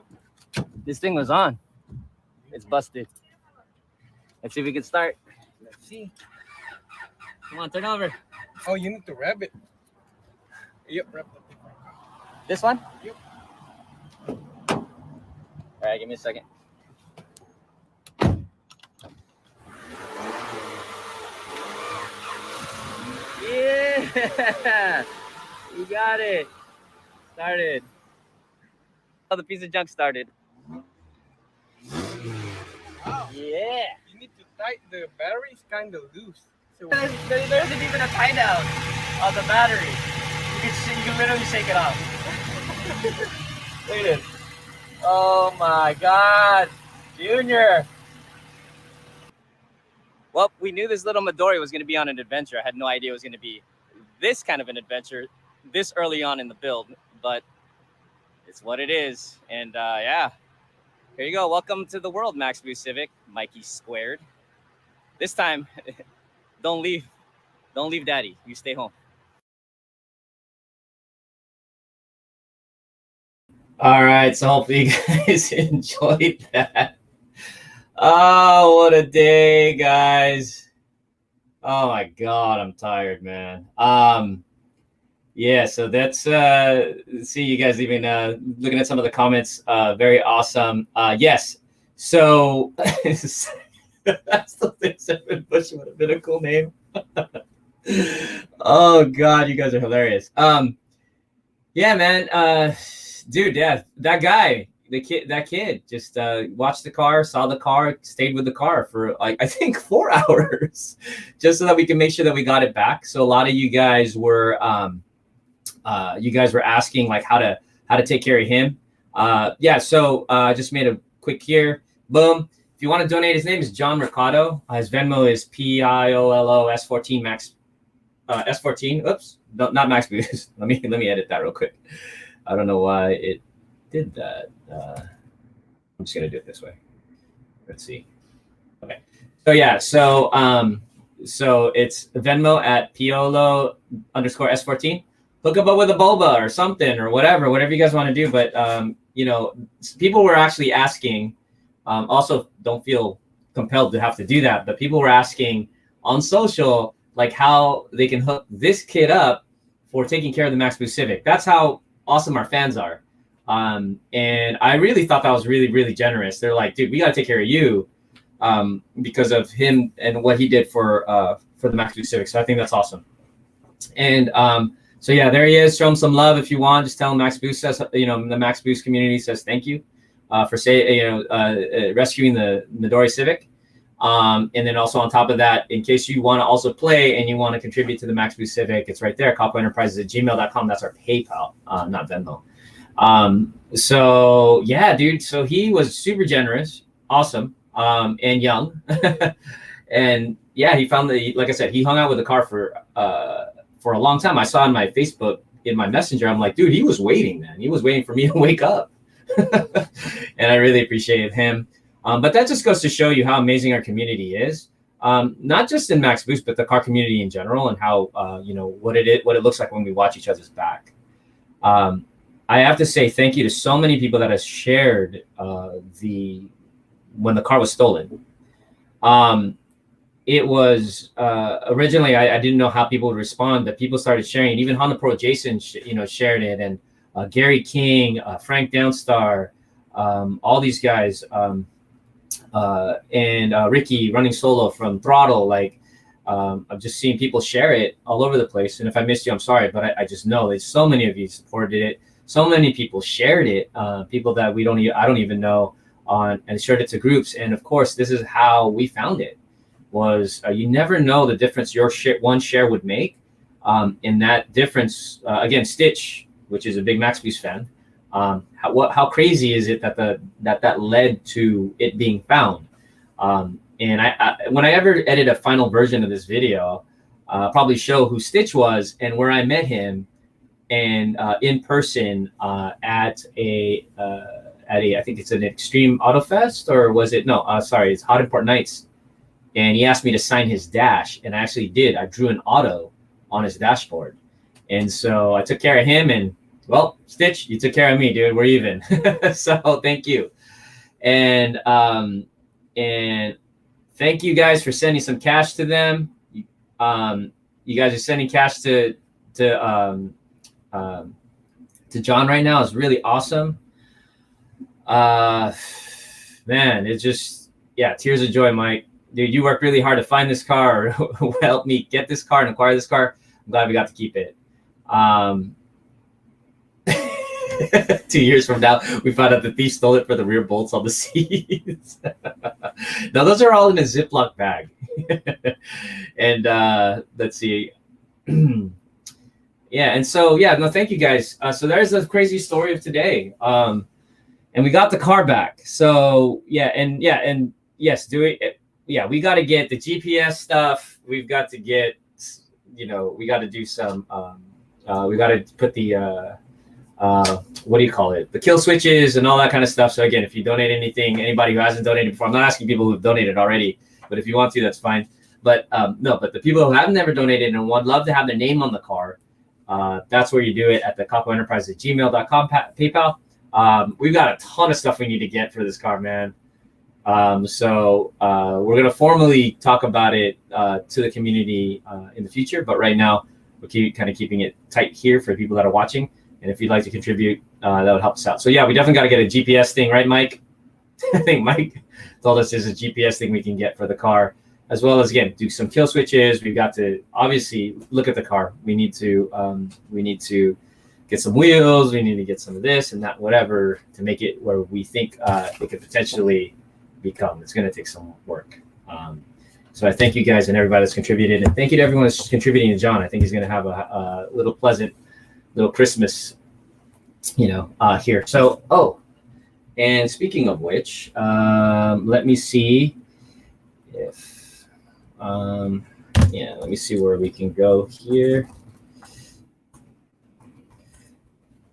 This thing was on. It's busted. Let's see if we can start. Let's see. Come on, turn over. Oh, you need to rev it. Yep, rev the thing. This one? Yep. All right, give me a second. Yeah, you got it. Started. Oh, the piece of junk started. Wow. Yeah. You need to tighten the battery's kind of loose. So There isn't even a tie down on the battery. You can literally shake it off. Look at it. Oh my God, Junior. Well, we knew this little Midori was going to be on an adventure. I had no idea it was going to be this kind of an adventure this early on in the build, but it's what it is. And yeah, here you go. Welcome to the world, Max Boost Civic, Mikey Squared. This time, don't leave Daddy. You stay home. All right, so hopefully you guys enjoyed that. Oh, what a day, guys. Oh my God, I'm tired, man. Yeah, so that's see you guys even looking at some of the comments. Very awesome. Yes. So that's the thing. Servin Bush would have been a cool name. Oh God, you guys are hilarious. Yeah, man. Dude, yeah, that guy, that kid just watched the car, saw the car, stayed with the car for like I think 4 hours, just so that we can make sure that we got it back. So a lot of you guys were asking like how to take care of him. Yeah, so I just made a quick here. Boom. If you want to donate, his name is John Mercado. His Venmo is PIOLO S14 Max S14. Oops, no, not Max Boost. let me edit that real quick. I don't know why it did that. I'm just gonna do it this way. Let's see. Okay. So yeah. So it's Venmo at Piolo _ S14. Hook up with a boba or something or whatever you guys want to do. But you know, people were actually asking. Also, don't feel compelled to have to do that. But people were asking on social like how they can hook this kid up for taking care of the Max Boost Civic. That's how awesome our fans are. And I really thought that was really, really generous. They're like, dude, we got to take care of you because of him and what he did for the Max Boost Civic. So I think that's awesome. And so yeah, there he is. Show him some love if you want. Just tell him Max Boost says, you know, the Max Boost community says thank you for rescuing the Midori Civic. And then also on top of that, in case you want to also play and you want to contribute to the Max Boost Civic, it's right there, copoenterprises@gmail.com. That's our PayPal, not Venmo. So yeah, dude. So he was super generous, awesome, and young. And yeah, he found like I said, he hung out with the car for a long time. I saw on my Facebook, in my messenger, I'm like, dude, he was waiting, man. He was waiting for me to wake up. And I really appreciated him. But that just goes to show you how amazing our community is. Not just in Max Boost, but the car community in general, and how you know what it looks like when we watch each other's back. I have to say thank you to so many people that have shared when the car was stolen. It was originally I didn't know how people would respond, but people started sharing. Even Honda Pro Jason shared it, and Gary King, Frank Downstar, all these guys, and Ricky running solo from Throttle. Like, I've just seen people share it all over the place. And if I missed you, I'm sorry, but I just know that so many of you supported it. So many people shared it, people that I don't even know, and shared it to groups. And of course, this is how we found it. Was you never know the difference your one share would make. In that difference, again, Stitch, which is a big Max Boost fan, how crazy is it that led to it being found? And I when I ever edit a final version of this video, I'll probably show who Stitch was and where I met him, and in person at a I think it's an Extreme Auto Fest, or was it? No, sorry, it's Hot Import Nights. And he asked me to sign his dash, and I actually did. I drew an auto on his dashboard. And so I took care of him, and well, Stitch, you took care of me, dude. We're even. So thank you. And thank you guys for sending some cash to them. You guys are sending cash to John right now. It's really awesome. Man, it's just, yeah, tears of joy, Mike. Dude, you worked really hard to find this car, or help me get this car and acquire this car. I'm glad we got to keep it. 2 years from now, we found out the thief stole it for the rear bolts on the seats. Now, those are all in a Ziploc bag. And let's see. Yeah, and so, yeah, no, thank you guys. So there's the crazy story of today. And we got the car back. So, and yes, do it. Yeah, we got to get the GPS stuff. We've got to get, we got to do some, we got to put the, what do you call it? The kill switches and all that kind of stuff. So again, if you donate anything, anybody who hasn't donated before, I'm not asking people who've donated already, but if you want to, that's fine. But no, but the people who have never donated and would love to have their name on the car, that's where you do it, at the cacoenterprise@gmail.com, PayPal. We've got a ton of stuff we need to get for this car, man. So we're going to formally talk about it to the community in the future. But right now, we're kind of keeping it tight here for people that are watching. And if you'd like to contribute, that would help us out. So, yeah, we definitely got to get a GPS thing, right, Mike? I think Mike told us there's a GPS thing we can get for the car, as well as, again, do some kill switches. We've got to obviously look at the car. We need to get some wheels. We need to get some of this and that, whatever, to make it where we think it could potentially become. It's going to take some work. So I thank you guys and everybody that's contributed, and thank you to everyone that's contributing to John. I think he's going to have a little pleasant little Christmas, here. So, and speaking of which, let me see if, let me see where we can go here.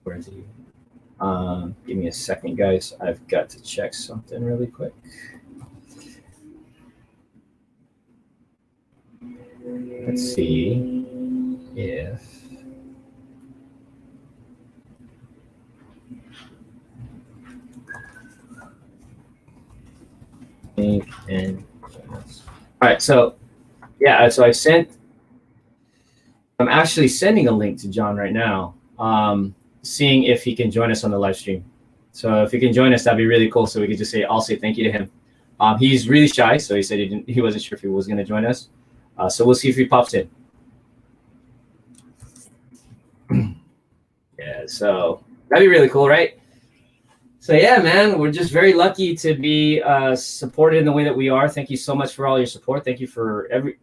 Where is he? Give me a second, guys. I've got to check something really quick. Let's see if and all right. So yeah, so I'm actually sending a link to John right now, seeing if he can join us on the live stream. So if he can join us, that'd be really cool. So we could just I'll say thank you to him. He's really shy, so he said he wasn't sure if he was going to join us. So we'll see if he pops in. Yeah, so that'd be really cool, right? So yeah, man, we're just very lucky to be supported in the way that we are. Thank you so much for all your support. Thank you for it's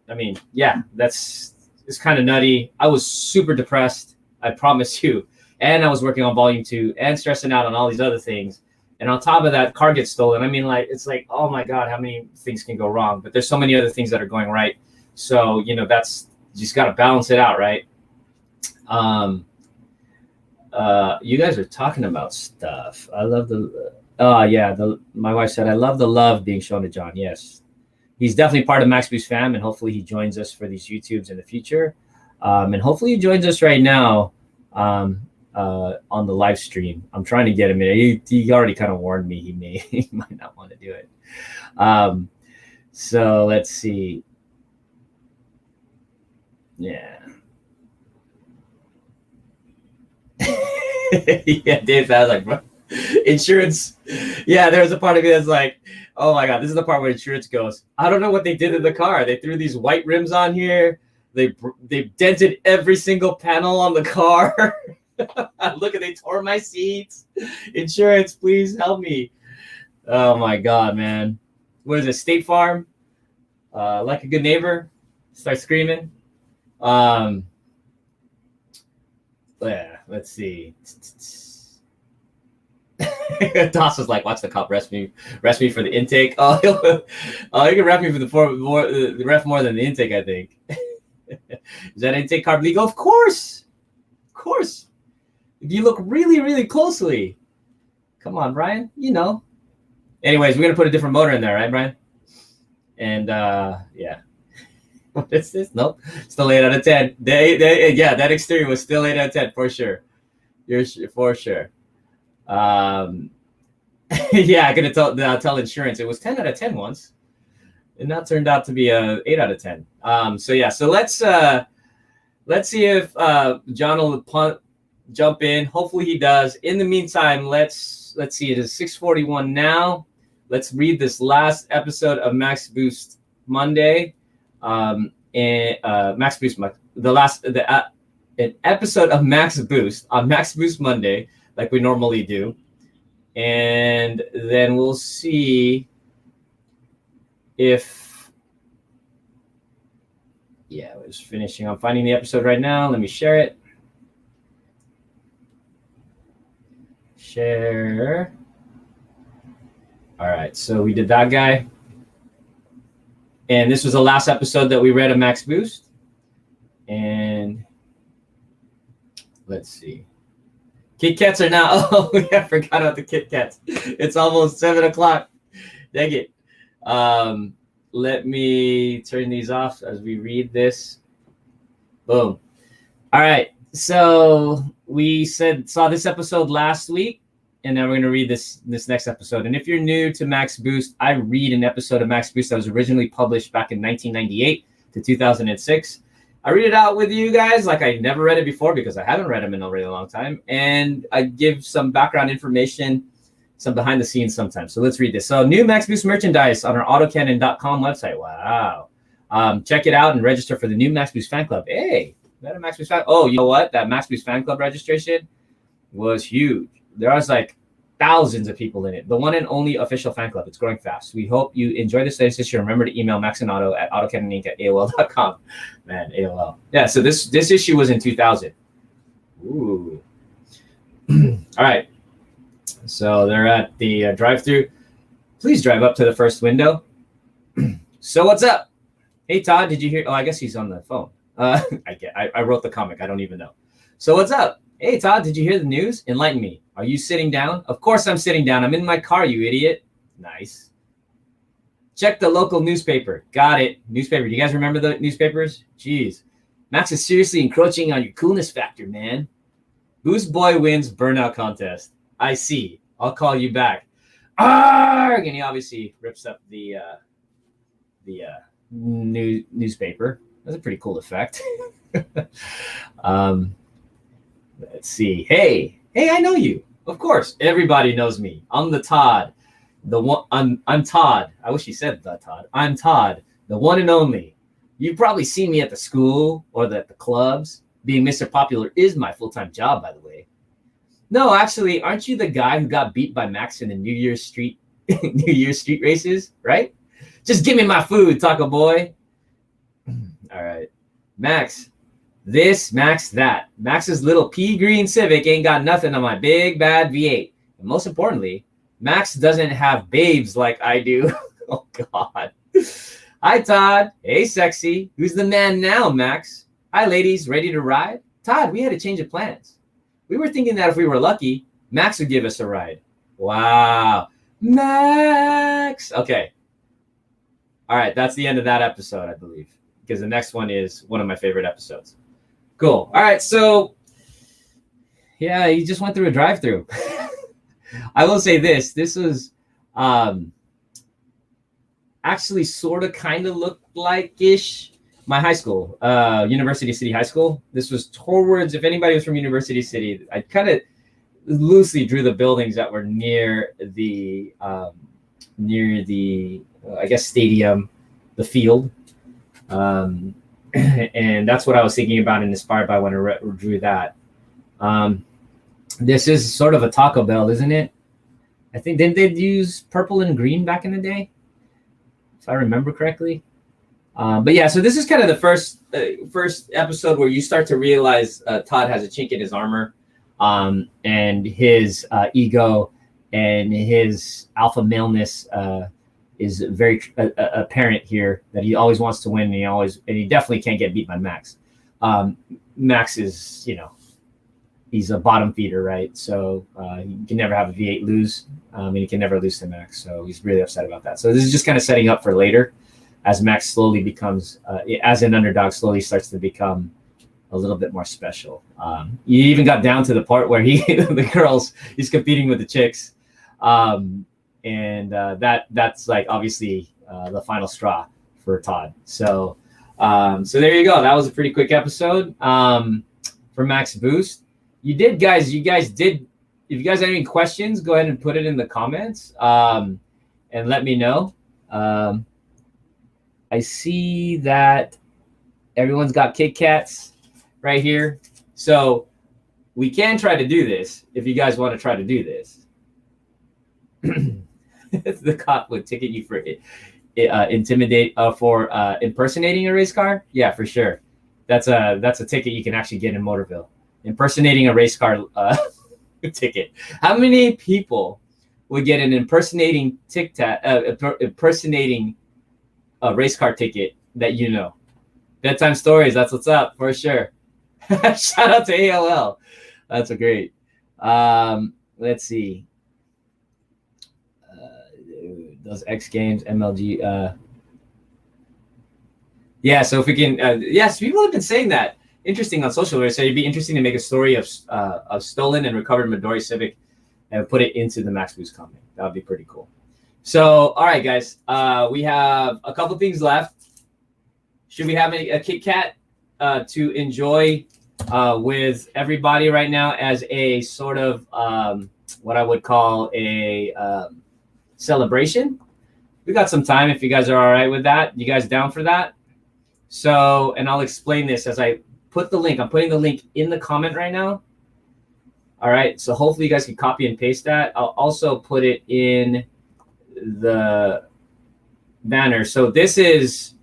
kind of nutty. I was super depressed, I promise you. And I was working on volume 2 and stressing out on all these other things. And on top of that, car gets stolen. I mean, it's like, oh my God, how many things can go wrong? But there's so many other things that are going right. So, that's, you just got to balance it out, right? You guys are talking about stuff. I love my wife said, I love the love being shown to John. Yes. He's definitely part of Max Boost fam, and hopefully he joins us for these YouTubes in the future. And hopefully he joins us right now on the live stream. I'm trying to get him in. He already kind of warned me he might not want to do it. So let's see. Yeah. Yeah, Dave, I was like, bro, insurance. Yeah, there was a part of me that's like, oh my God, this is the part where insurance goes, I don't know what they did to the car. They threw these white rims on here. They dented every single panel on the car. Look, they tore my seats. Insurance, please help me. Oh my God, man. What is it, State Farm? Like a good neighbor, start screaming. Yeah, let's see. Doss was like, watch the cop rest me for the intake. Oh, he can ref me for the ref more than the intake, I think. Is that intake carb legal? Of course. If you look really, really closely. Come on, Brian. You know. Anyways, we're gonna put a different motor in there, right, Brian? And yeah. What is this? Nope. Still 8 out of 10. Yeah, that exterior was still 8 out of 10 for sure. For sure. Yeah, I'm gonna tell insurance. It was 10 out of 10 once, and that turned out to be a 8 out of 10. So yeah, so let's see if John will jump in. Hopefully he does. In the meantime, let's see. It is 6:41 now. Let's read this last episode of Max Boost Monday. And Max Boost, an episode of Max Boost on Max Boost Monday, like we normally do. And then we'll see if, yeah, we're just finishing. I'm finding the episode right now. Let me share it. Share. All right, so we did that guy. And this was the last episode that we read of Max Boost. And let's see. Kit Kats are now. Oh, I forgot about the Kit Kats. It's almost 7 o'clock. Dang it. Let me turn these off as we read this. Boom. All right. So we saw this episode last week. And now we're going to read this next episode. And if you're new to Max Boost, I read an episode of Max Boost that was originally published back in 1998 to 2006. I read it out with you guys like I never read it before because I haven't read them in a really long time. And I give some background information, some behind the scenes sometimes. So let's read this. So new Max Boost merchandise on our autocannon.com website. Wow. Check it out and register for the new Max Boost fan club. Hey, is that a Max Boost fan? Oh, you know what? That Max Boost fan club registration was huge. There was like thousands of people in it. The one and only official fan club. It's growing fast. We hope you enjoy this latest issue. Remember to email Max and Otto at autocannoninc@aol.com. Man, AOL. Yeah, so this issue was in 2000. Ooh. All right. So they're at the drive-thru. Please drive up to the first window. So what's up? Hey, Todd, did you hear? Oh, I guess he's on the phone. I wrote the comic. I don't even know. So what's up? Hey, Todd, did you hear the news? Enlighten me. Are you sitting down? Of course I'm sitting down. I'm in my car, you idiot. Nice. Check the local newspaper. Got it. Newspaper. Do you guys remember the newspapers? Jeez. Max is seriously encroaching on your coolness factor, man. Boost Boy wins burnout contest. I see. I'll call you back. Arrgh! And he obviously rips up the newspaper. That's a pretty cool effect. Let's see. Hey, I know you. Of course, everybody knows me. I'm the Todd. The one. I'm Todd. I wish he said the Todd. I'm Todd, the one and only. You've probably seen me at the school or at the clubs. Being Mr. Popular is my full-time job, by the way. No, actually, aren't you the guy who got beat by Max in the New Year's street races? Right? Just give me my food, Taco Boy. All right, Max. This, Max, that. Max's little pea green Civic ain't got nothing on my big, bad V8. And most importantly, Max doesn't have babes like I do. Oh, God. Hi, Todd. Hey, sexy. Who's the man now, Max? Hi, ladies. Ready to ride? Todd, we had a change of plans. We were thinking that if we were lucky, Max would give us a ride. Wow. Max. Okay. All right. That's the end of that episode, I believe, because the next one is one of my favorite episodes. Cool. All right. So, yeah, he just went through a drive-thru. I will say this. This was actually sort of kind of looked like-ish my high school, University City High School. This was towards, if anybody was from University City, I kind of loosely drew the buildings that were near the I guess stadium, the field, and that's what I was thinking about and inspired by when I drew that. This is sort of a Taco Bell, isn't it? I think didn't they use purple and green back in the day, if I remember correctly? But yeah, so this is kind of the first episode where you start to realize Todd has a chink in his armor, and his ego and his alpha maleness is very apparent here. That he always wants to win, and he definitely can't get beat by Max. Max is, he's a bottom feeder, right? So he can never have a V8 lose, and he can never lose to Max. So he's really upset about that. So this is just kind of setting up for later, as Max slowly becomes, as an underdog, slowly starts to become a little bit more special. You even got down to the part where he's competing with the chicks. That's like obviously the final straw for Todd. So there you go. That was a pretty quick episode for Max Boost. You guys did. If you guys have any questions, go ahead and put it in the comments and let me know. I see that everyone's got Kit Kats right here. So we can try to do this if you guys want to try to do this. The cop would ticket you for impersonating a race car. Yeah, for sure. That's a ticket you can actually get in Motorville. Impersonating a race car ticket. How many people would get an impersonating a race car ticket that you know? Bedtime stories. That's what's up for sure. Shout out to ALL. That's a great. Let's see. Those X Games, MLG. Yeah, so if we can, yes, people have been saying that. Interesting on social media. So it'd be interesting to make a story of stolen and recovered Midori Civic and put it into the Max Boost comic. That would be pretty cool. So, all right, guys, we have a couple things left. Should we have a Kit Kat to enjoy with everybody right now as a sort of what I would call a celebration? We got some time if you guys are all right with that. You guys down for that? So, and I'll explain this as I put the link. I'm putting the link in the comment right now. All right, so hopefully you guys can copy and paste that. I'll also put it in the banner. So this is,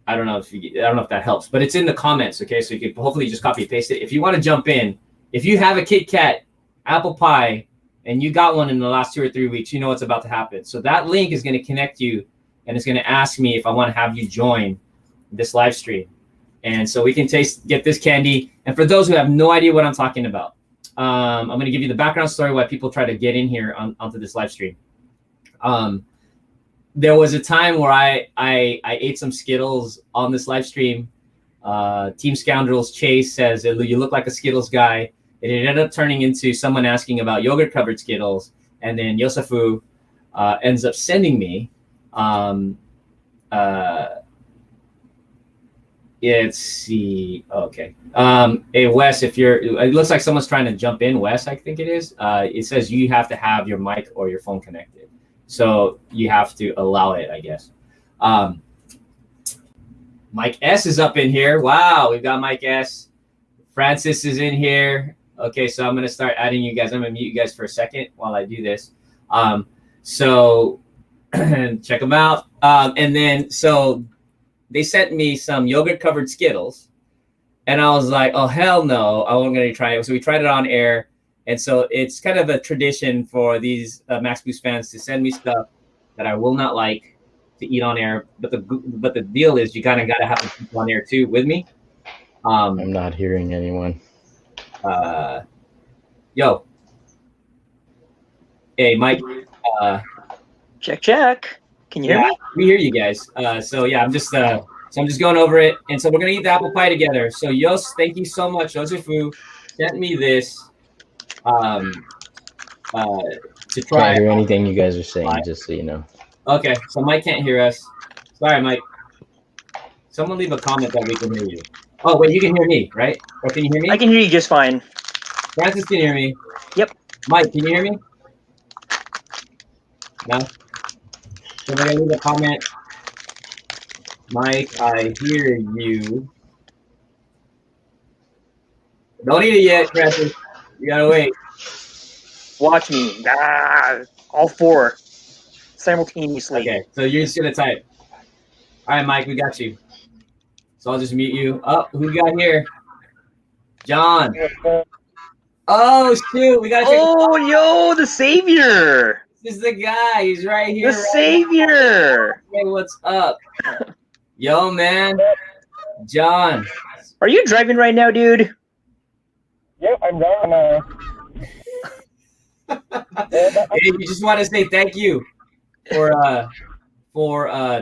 I don't know if that helps, but it's in the comments. Okay, so you can hopefully just copy and paste it. If you want to jump in, if you have a Kit Kat apple pie and you got one in the last 2 or 3 weeks, you know what's about to happen. So that link is going to connect you, and it's going to ask me if I want to have you join this live stream. And so we can get this candy. And for those who have no idea what I'm talking about, I'm going to give you the background story why people try to get in here onto this live stream. There was a time where I ate some Skittles on this live stream. Team Scoundrels Chase says, "You look like a Skittles guy." It ended up turning into someone asking about yogurt-covered Skittles. And then Yosafu ends up sending me let's see. Okay. Hey, Wes, it looks like someone's trying to jump in. Wes, I think it is. It says you have to have your mic or your phone connected. So you have to allow it, I guess. Mike S is up in here. Wow, we've got Mike S. Francis is in here. Okay, so I'm going to start adding you guys. I'm going to mute you guys for a second while I do this. So check them out. And then, so they sent me some yogurt-covered Skittles. And I was like, oh, hell no. I wasn't going to try it. So we tried it on air. And so it's kind of a tradition for these Max Boost fans to send me stuff that I will not like to eat on air. But the deal is you kind of got to have the people on air too with me. I'm not hearing anyone. Yo. Hey, Mike. Check. Can you hear me? We hear you guys. So yeah, I'm just going over it. And so we're gonna eat the apple pie together. So Yos, thank you so much. Yosefu sent me this to try. Can't hear anything you guys are saying, just so you know. Okay, so Mike can't hear us. Sorry, Mike. Someone leave a comment that we can hear you. Oh wait, you can hear me, right? Or can you hear me? I can hear you just fine. Francis can hear me. Yep. Mike, can you hear me? No. Somebody leave a comment. Mike, I hear you. Don't eat it yet, Francis. You gotta wait. Watch me. All four simultaneously. Okay, so you're just gonna type. All right, Mike, we got you. So I'll just mute you. Oh, who we got here? John. Oh shoot, we gotta take. Oh, yo, the savior. This is the guy. He's right here. The savior. Hey, what's up? Yo, man. John. Are you driving right now, dude? Yep, I'm driving. Hey, we just want to say thank you for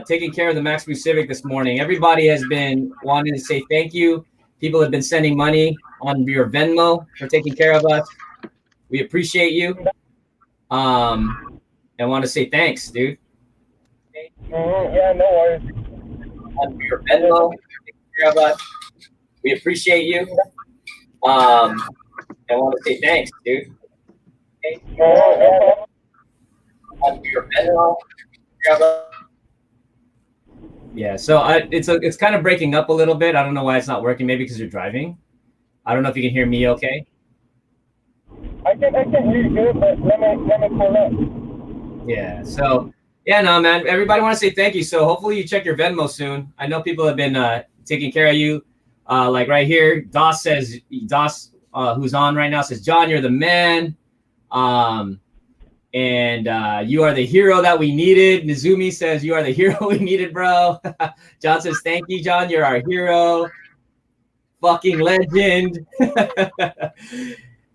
taking care of the Max Boost Civic this morning. Everybody has been wanting to say thank you. People have been sending money on your Venmo for taking care of us. We appreciate you. And want to say thanks, dude. Yeah, no worries. On your Venmo, taking care of us. We appreciate you. And want to say thanks, dude. On your Venmo. Yeah, so it's kind of breaking up a little bit. I don't know why it's not working. Maybe because you're driving. I don't know if you can hear me okay. I can hear you good, but let me pull up. Yeah, so yeah, no, man. Everybody want to say thank you. So hopefully you check your Venmo soon. I know people have been taking care of you. Like right here, Doss says who's on right now says, John, you're the man. And you are the hero that we needed. Nizumi says you are the hero we needed, bro. John says, thank you, John. You're our hero. Fucking legend.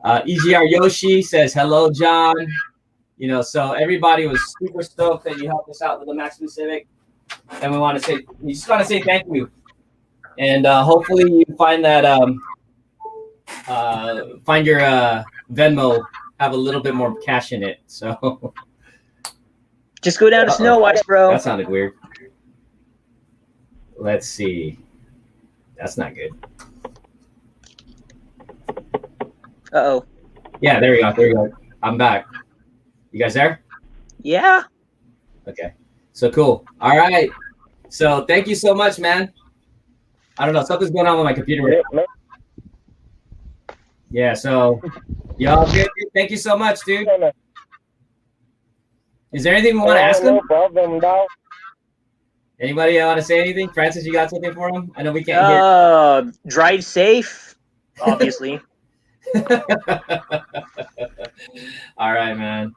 EGR Yoshi says, hello, John. You know, so everybody was super stoked that you helped us out with the Max Boost Civic. And we just want to say thank you. And hopefully you find that, find your Venmo have a little bit more cash in it. So just go down to Snow White, bro. That sounded weird. Let's see. That's not good. Uh-oh. Yeah, there we go. There we go. I'm back. You guys there? Yeah. Okay. So cool. All right. So thank you so much, man. I don't know. Something's going on with my computer. Yeah, so y'all, thank you so much, dude. Is there anything we want to ask him? No problem, dog. Anybody want to say anything? Francis, you got something for him? I know we can't hear. Drive safe, obviously. All right, man.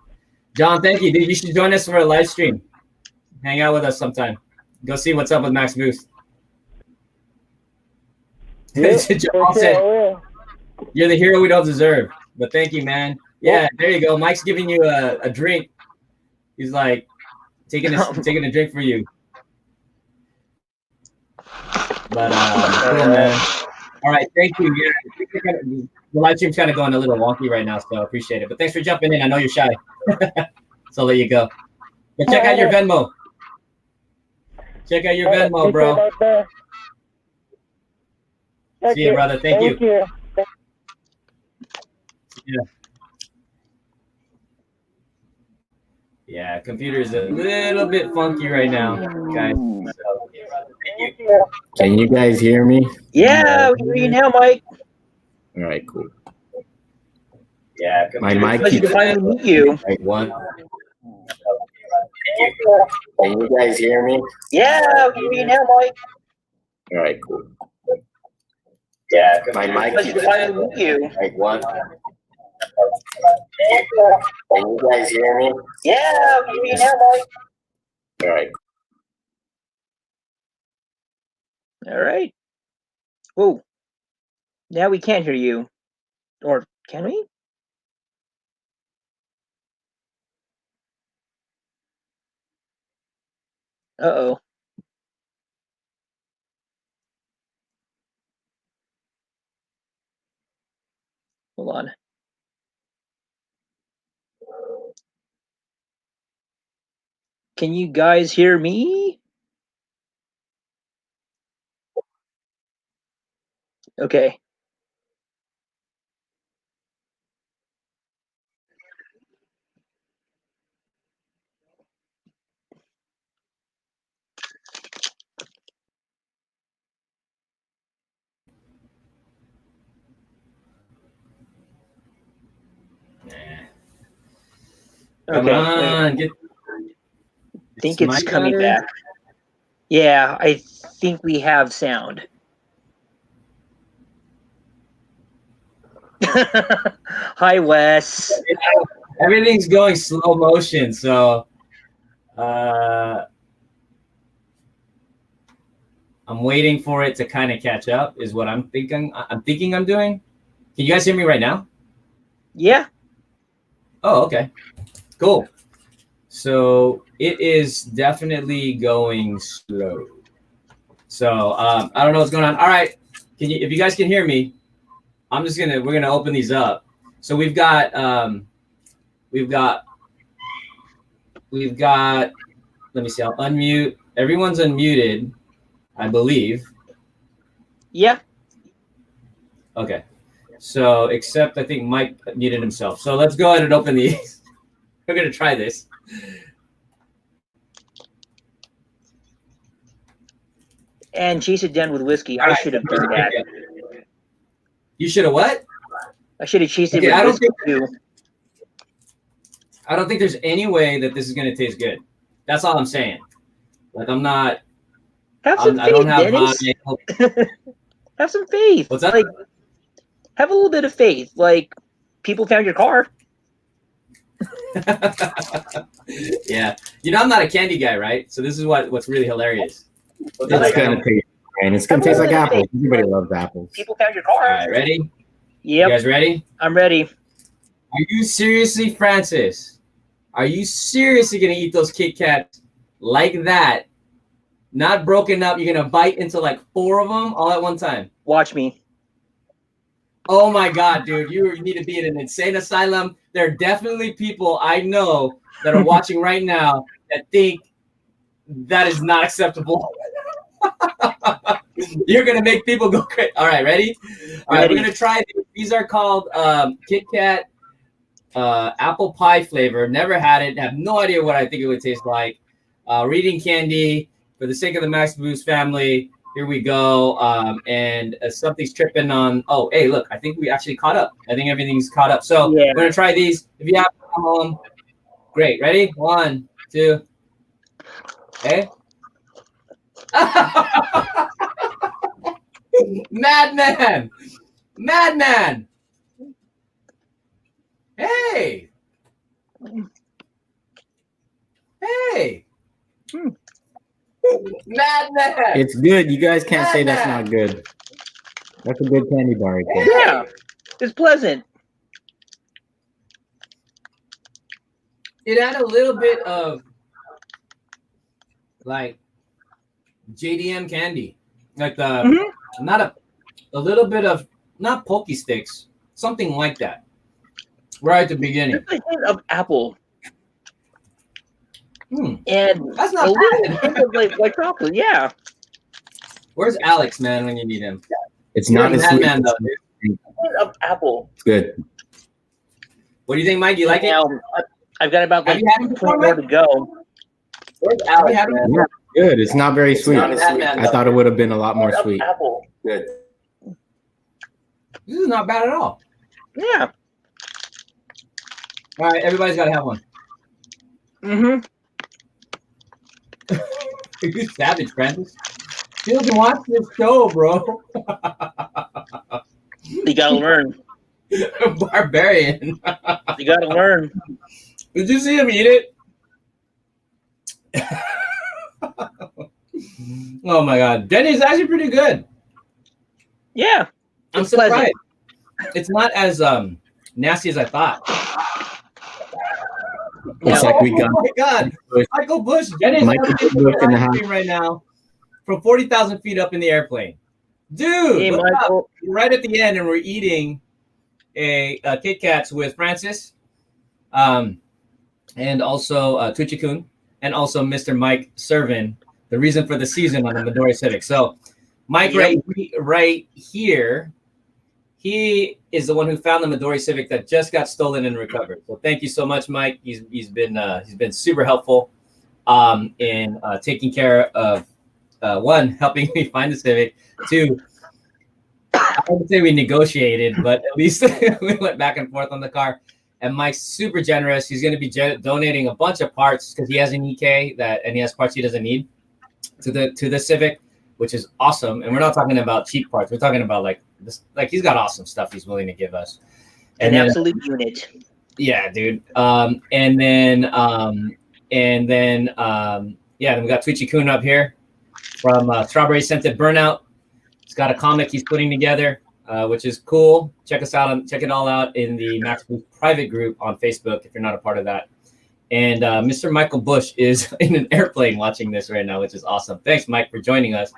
John, thank you, dude. You should join us for a live stream. Hang out with us sometime. Go see what's up with Max Boost. Yeah, John said, you're the hero we don't deserve. But thank you, man. Yeah, there you go. Mike's giving you a drink. He's like taking a drink for you. But cool, man. All right, thank you. Yeah, the live stream's kind of going a little wonky right now, so I appreciate it. But thanks for jumping in. I know you're shy, so I'll let you go. But check out your Venmo. Check out your Venmo, bro. See you, brother. Thank you. Yeah, computer's a little bit funky right now, guys. So, thank you. Can you guys hear me? Yeah, we hear you now, Mike. All right, cool. Yeah, my mic keeps finally meet you. Like what? Can you guys hear me? Yeah, we hear you now, Mike. All right, cool. Yeah, my mic keeps finally meet you. Like what? Can you guys hear me? Yeah, we hear you now, Mike. All right. All right. Whoa. Now we can't hear you. Or can we? Uh-oh. Hold on. Can you guys hear me? Okay. Come on, get. I think it's coming better? back. Yeah, I think we have sound. Hi, Wes. Everything's going slow motion, so I'm waiting for it to kind of catch up. Is what I'm thinking. I'm doing. Can you guys hear me right now? Yeah. Oh, okay. Cool. So it is definitely going slow. So I don't know what's going on. All right. If you guys can hear me, we're gonna open these up. So we've got let me see, I'll unmute. Everyone's unmuted, I believe. Yeah. Okay. So except I think Mike muted himself. So let's go ahead and open these. We're gonna try this. And chase it down with whiskey. I should have done that. You should have what? I should have chased it with whiskey too. I don't think there's any way that this is gonna taste good. That's all I'm saying. Like I'm not. Have some faith, I don't have Dennis. my. Have some faith. What's that? Like, have a little bit of faith. Like, people found your car. Yeah, I'm not a candy guy, right? So this is what's really hilarious. It's gonna taste, and it's gonna taste like apples. Everybody loves apples. People found your car. All right, ready? Yep. You guys ready? I'm ready. Are you seriously, Francis? Are you seriously gonna eat those Kit Kats like that? Not broken up. You're gonna bite into like 4 of them all at one time. Watch me. Oh my God, dude! You need to be in an insane asylum. There are definitely people I know that are watching right now that think that is not acceptable. You're gonna make people go crazy. All right, ready? All right, we're gonna try these. These are called Kit Kat apple pie flavor. Never had it. Have no idea what I think it would taste like. Reading candy for the sake of the Max Boost family. Here we go. And something's tripping on. Oh, hey, look! I think we actually caught up. I think everything's caught up. So we're gonna try these. If you have to come home, great. Ready? 1, 2. Okay. Madman! Hey! Madman! It's good. You guys can't say that's not good. That's a good candy bar right there. Yeah, it's pleasant. It had a little bit of like JDM candy, like the not a little bit of not Pokey Sticks, something like that. Right at the beginning. Just a hint of apple. And that's not a little hint of like chocolate. Yeah. Where's Alex, man, when you need him? It's not as sweet. Man, though. Hint of apple. It's good. What do you think, Mike? You like it? I've got about like 4 more to go. Where's Alex? Yeah, good. It's not very sweet. I thought it would have been a lot more sweet. Apple. Good. This is not bad at all. Yeah. All right, everybody's got to have one. You savage, Francis. You can watch this show, bro. You gotta learn. Barbarian. You gotta learn. Did you see him eat it? Oh my God, Denny's actually pretty good. Yeah, I'm surprised. It's not as nasty as I thought. It's like we got. Oh my God, Michael Bush. Denny's right now from 40,000 feet up in the airplane, dude. Hey, Michael. Right at the end, and we're eating a Kit Kats with Francis, and also Twitchy-kun, and also Mr. Mike Servin, the reason for the season on the Midori Civic. So Mike right here, he is the one who found the Midori Civic that just got stolen and recovered. So thank you so much, Mike. He's been super helpful in taking care of one, helping me find the Civic. 2, I would say we negotiated, but at least we went back and forth on the car. And Mike's super generous. He's going to be donating a bunch of parts because he has an EK and he has parts he doesn't need to the Civic, which is awesome. And we're not talking about cheap parts. We're talking about like this, like he's got awesome stuff he's willing to give us. And An absolute unit. Yeah, dude. Then we got Twitchy Kun up here from Strawberry Scented Burnout. He's got a comic he's putting together, which is cool. Check it all out in the Max Boost private group on Facebook if you're not a part of that. And Mr. Michael Bush is in an airplane watching this right now, which is awesome. Thanks, Mike, for joining us.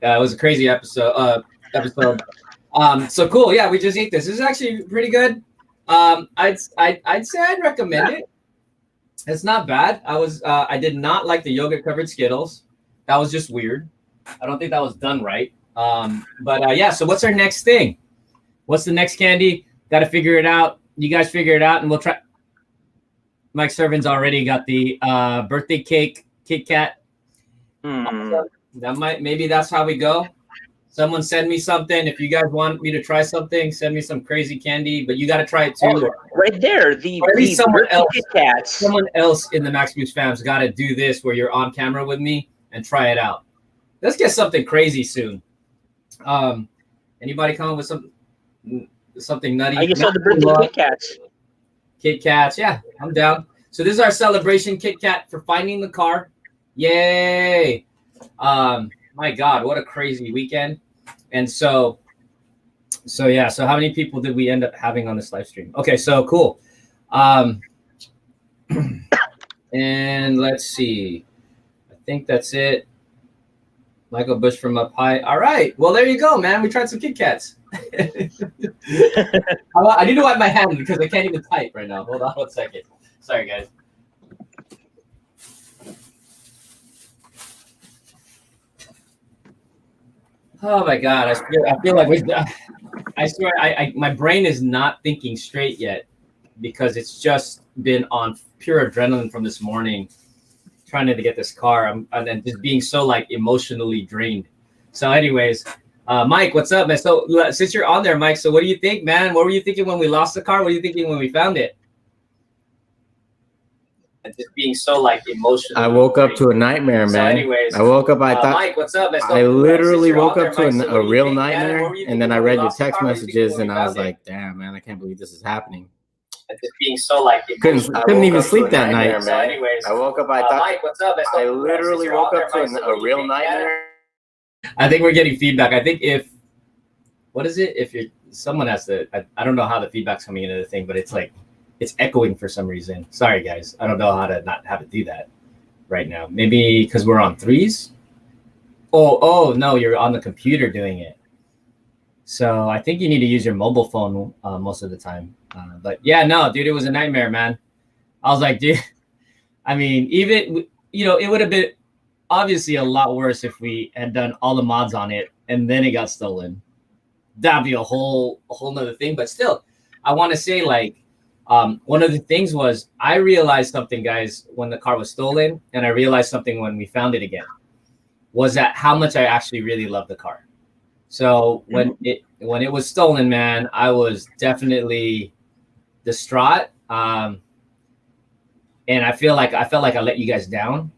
It was a crazy episode. So cool. Yeah, we just ate this. This is actually pretty good. I'd say I'd recommend it. It's not bad. I did not like the yogurt covered Skittles. That was just weird. I don't think that was done right. Yeah. So what's our next thing? What's the next candy? Got to figure it out. You guys figure it out, and we'll try. Mike Servin's already got the birthday cake Kit Kat. Maybe that's how we go. Someone send me something. If you guys want me to try something, send me some crazy candy, but you got to try it too. Oh, right there. Someone else in the Max Boost fams got to do this where you're on camera with me and try it out. Let's get something crazy soon. Anybody come up with something nutty? I just saw the birthday Kit Kats. Kit Kats, yeah, I'm down. So this is our celebration Kit Kat for finding the car. Yay! My God, what a crazy weekend. And so yeah, so how many people did we end up having on this live stream? Okay, so cool. And let's see. I think that's it. Michael Bush from up high. All right. Well, there you go, man. We tried some Kit Kats. I need to wipe my hand because I can't even type right now. Hold on 1 second. Sorry, guys. Oh my God, I feel like I swear my brain is not thinking straight yet because it's just been on pure adrenaline from this morning, trying to get this car and just being so like emotionally drained. So, anyways, Mike, what's up, man? So since you're on there, Mike, so what do you think, man? What were you thinking when we lost the car? What are you thinking when we found it? And just being so like emotional. I woke up to a nightmare, man. So anyways, I woke up. I thought Mike, what's up? I literally woke up to a real nightmare, and then I read your text messages, and I was like, "Damn, man, I can't believe this is happening." And just being so like couldn't even sleep that night. So anyways, I woke up. I thought Mike, what's up? I literally woke up to a real nightmare. I think we're getting feedback. I think if someone has to, I don't know how the feedback's coming into the thing, but it's like. It's echoing for some reason. Sorry, guys. I don't know how to not have it do that right now. Maybe because we're on threes. Oh, no, you're on the computer doing it. So I think you need to use your mobile phone most of the time. But yeah, no, dude, it was a nightmare, man. I was like, dude, I mean, even, it would have been obviously a lot worse if we had done all the mods on it and then it got stolen. That'd be a whole nother thing. But still, I want to say like, one of the things was I realized something, guys, when the car was stolen, and I realized something when we found it again, was that how much I actually really love the car. So when it was stolen, man, I was definitely distraught, and I felt like I let you guys down,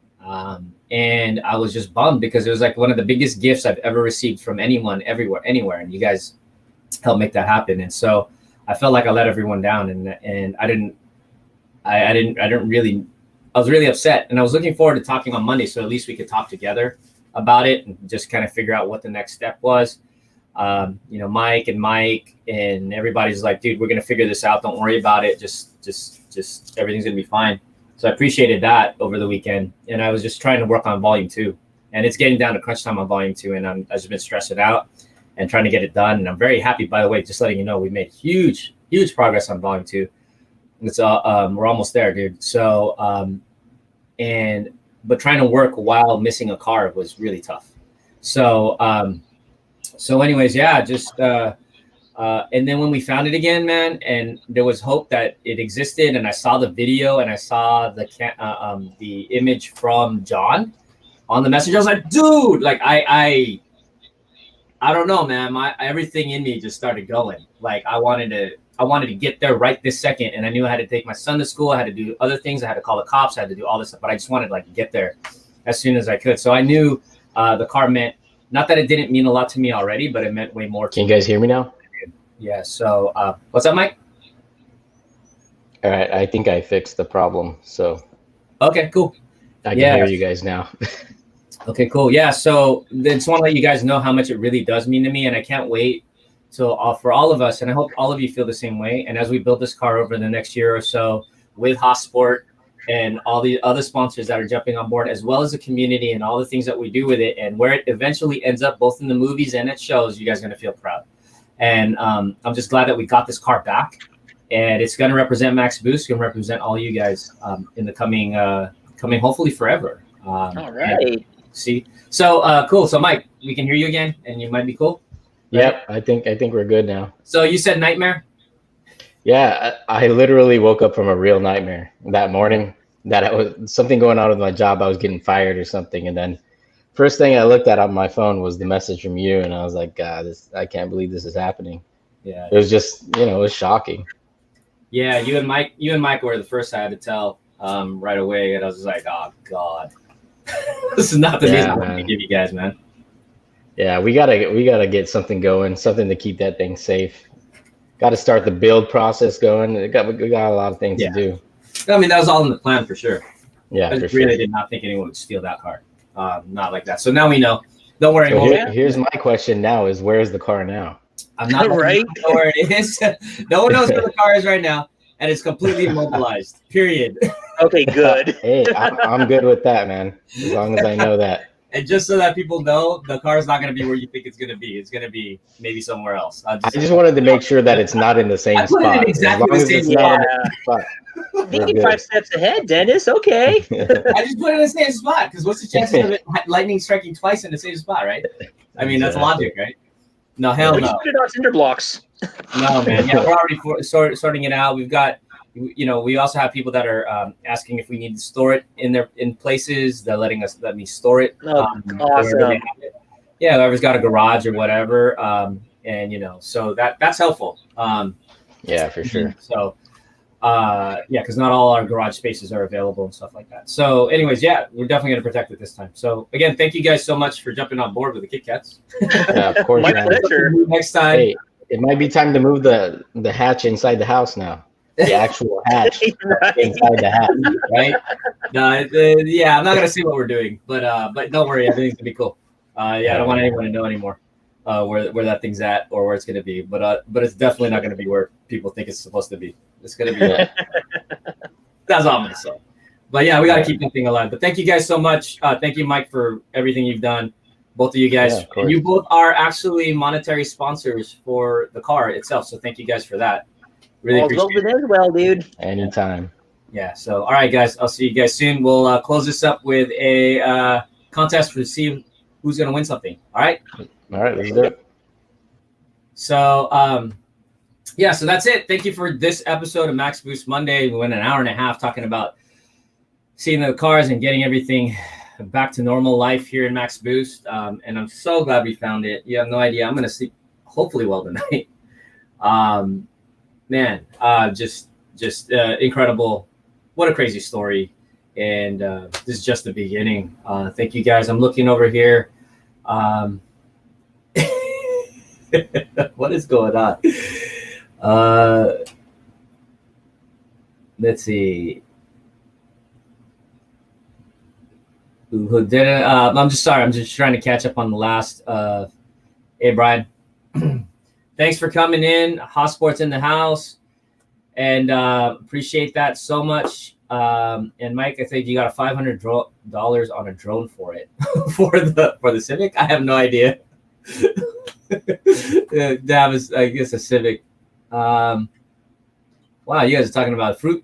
and I was just bummed because it was like one of the biggest gifts I've ever received from anyone, anywhere, and you guys helped make that happen, and so. I felt like I let everyone down, and I was really upset, and I was looking forward to talking on Monday, so at least we could talk together about it and just kind of figure out what the next step was. Mike and everybody's like, dude, we're gonna figure this out. Don't worry about it. Just everything's gonna be fine. So I appreciated that over the weekend, and I was just trying to work on volume 2, and it's getting down to crunch time on volume 2, and I've just been stressing out. And trying to get it done. And I'm very happy, by the way, just letting you know, we made huge progress on volume 2. It's we're almost there, dude. So, but trying to work while missing a car was really tough. So, anyways, yeah, and then when we found it again, man, and there was hope that it existed, and I saw the video and I saw the image from John on the messenger. I was like, dude, like I don't know, man. Everything in me just started going. Like I wanted I wanted to get there right this second, and I knew I had to take my son to school. I had to do other things. I had to call the cops. I had to do all this stuff, but I just wanted to like get there as soon as I could. So I knew the car meant, not that it didn't mean a lot to me already, but it meant way more. Can you guys hear me now? Yeah. So what's up, Mike? All right. I think I fixed the problem. So okay, cool. I can hear you guys now. Okay, cool. Yeah. So I just want to let you guys know how much it really does mean to me, and I can't wait till for all of us, and I hope all of you feel the same way. And as we build this car over the next year or so with Hotsport and all the other sponsors that are jumping on board, as well as the community and all the things that we do with it, and where it eventually ends up, both in the movies and at shows, you guys are going to feel proud. And I'm just glad that we got this car back, and it's going to represent Max Boost, going to represent all you guys in the coming hopefully forever. All right. See, so cool. So Mike, we can hear you again, and you might be cool. Yep, I think we're good now. So you said nightmare? Yeah, I literally woke up from a real nightmare that morning. That I was something going on with my job. I was getting fired or something, and then first thing I looked at on my phone was the message from you, and I was like, God, I can't believe this is happening. Yeah, it was just, it was shocking. Yeah, you and Mike were the first I had to tell right away, and I was just like, oh God, this is not the news I'm going to give you guys, man. Yeah, we gotta get something going, something to keep that thing safe. Got to start the build process going. We got a lot of things to do. I mean, that was all in the plan for sure. Yeah, I really did not think anyone would steal that car. Not like that. So now we know. Don't worry. So here's my question now: is where's the car now? I'm not right. Know where it is. No one knows where the car is right now, and it's completely immobilized. Period. Okay, good. Hey, I'm good with that, man. As long as I know that. And just so that people know, the car is not going to be where you think it's going to be. It's going to be maybe somewhere else. I just wanted to make sure that it's not in the same spot. It exactly the same spot. 85 steps ahead, Dennis. Okay. I just put it in the same spot because what's the chances of it lightning striking twice in the same spot, right? I mean, that's logic, right? No, hell no. Put it on cinder blocks. No, man. Yeah, we're already sorting it out. We've got, we also have people that are asking if we need to store it in places. They're let me store it. Awesome. Yeah, whoever's got a garage or whatever, and so that's helpful. Yeah, for sure. So, because not all our garage spaces are available and stuff like that. So, anyways, yeah, we're definitely going to protect it this time. So, again, thank you guys so much for jumping on board with the Kit Kats. Yeah, of course. My pleasure. Next time. Hey, it might be time to move the hatch inside the house now. The actual hatch inside the hatch, right? No, I'm not gonna say what we're doing, but don't worry, everything's gonna be cool. I don't want anyone to know anymore where that thing's at or where it's gonna be, but it's definitely not gonna be where people think it's supposed to be. It's gonna be. That's all I'm gonna say. But yeah, we gotta keep that thing alive. But thank you guys so much. Thank you, Mike, for everything you've done. Both of you guys, and you both are actually monetary sponsors for the car itself. So thank you guys for that. Really appreciate it. As well, dude. Anytime. Yeah. So, all right, guys. I'll see you guys soon. We'll close this up with a contest to see who's going to win something. All right. All right. Let's do it. So, so that's it. Thank you for this episode of Max Boost Monday. We went an hour and a half talking about seeing the cars and getting everything back to normal life here in Max Boost. And I'm so glad we found it. You have no idea. I'm going to sleep hopefully well tonight. Man, just incredible. What a crazy story. And this is just the beginning. Thank you guys. I'm looking over here. What is going on? Let's see. Who didn't? I'm just sorry. I'm just trying to catch up on the last. Hey, Brian. Thanks for coming in. Hotsport's in the house, and appreciate that so much. And Mike, I think you got a $500 on a drone for it for the Civic. I have no idea. That was, I guess, a Civic. Wow, you guys are talking about fruit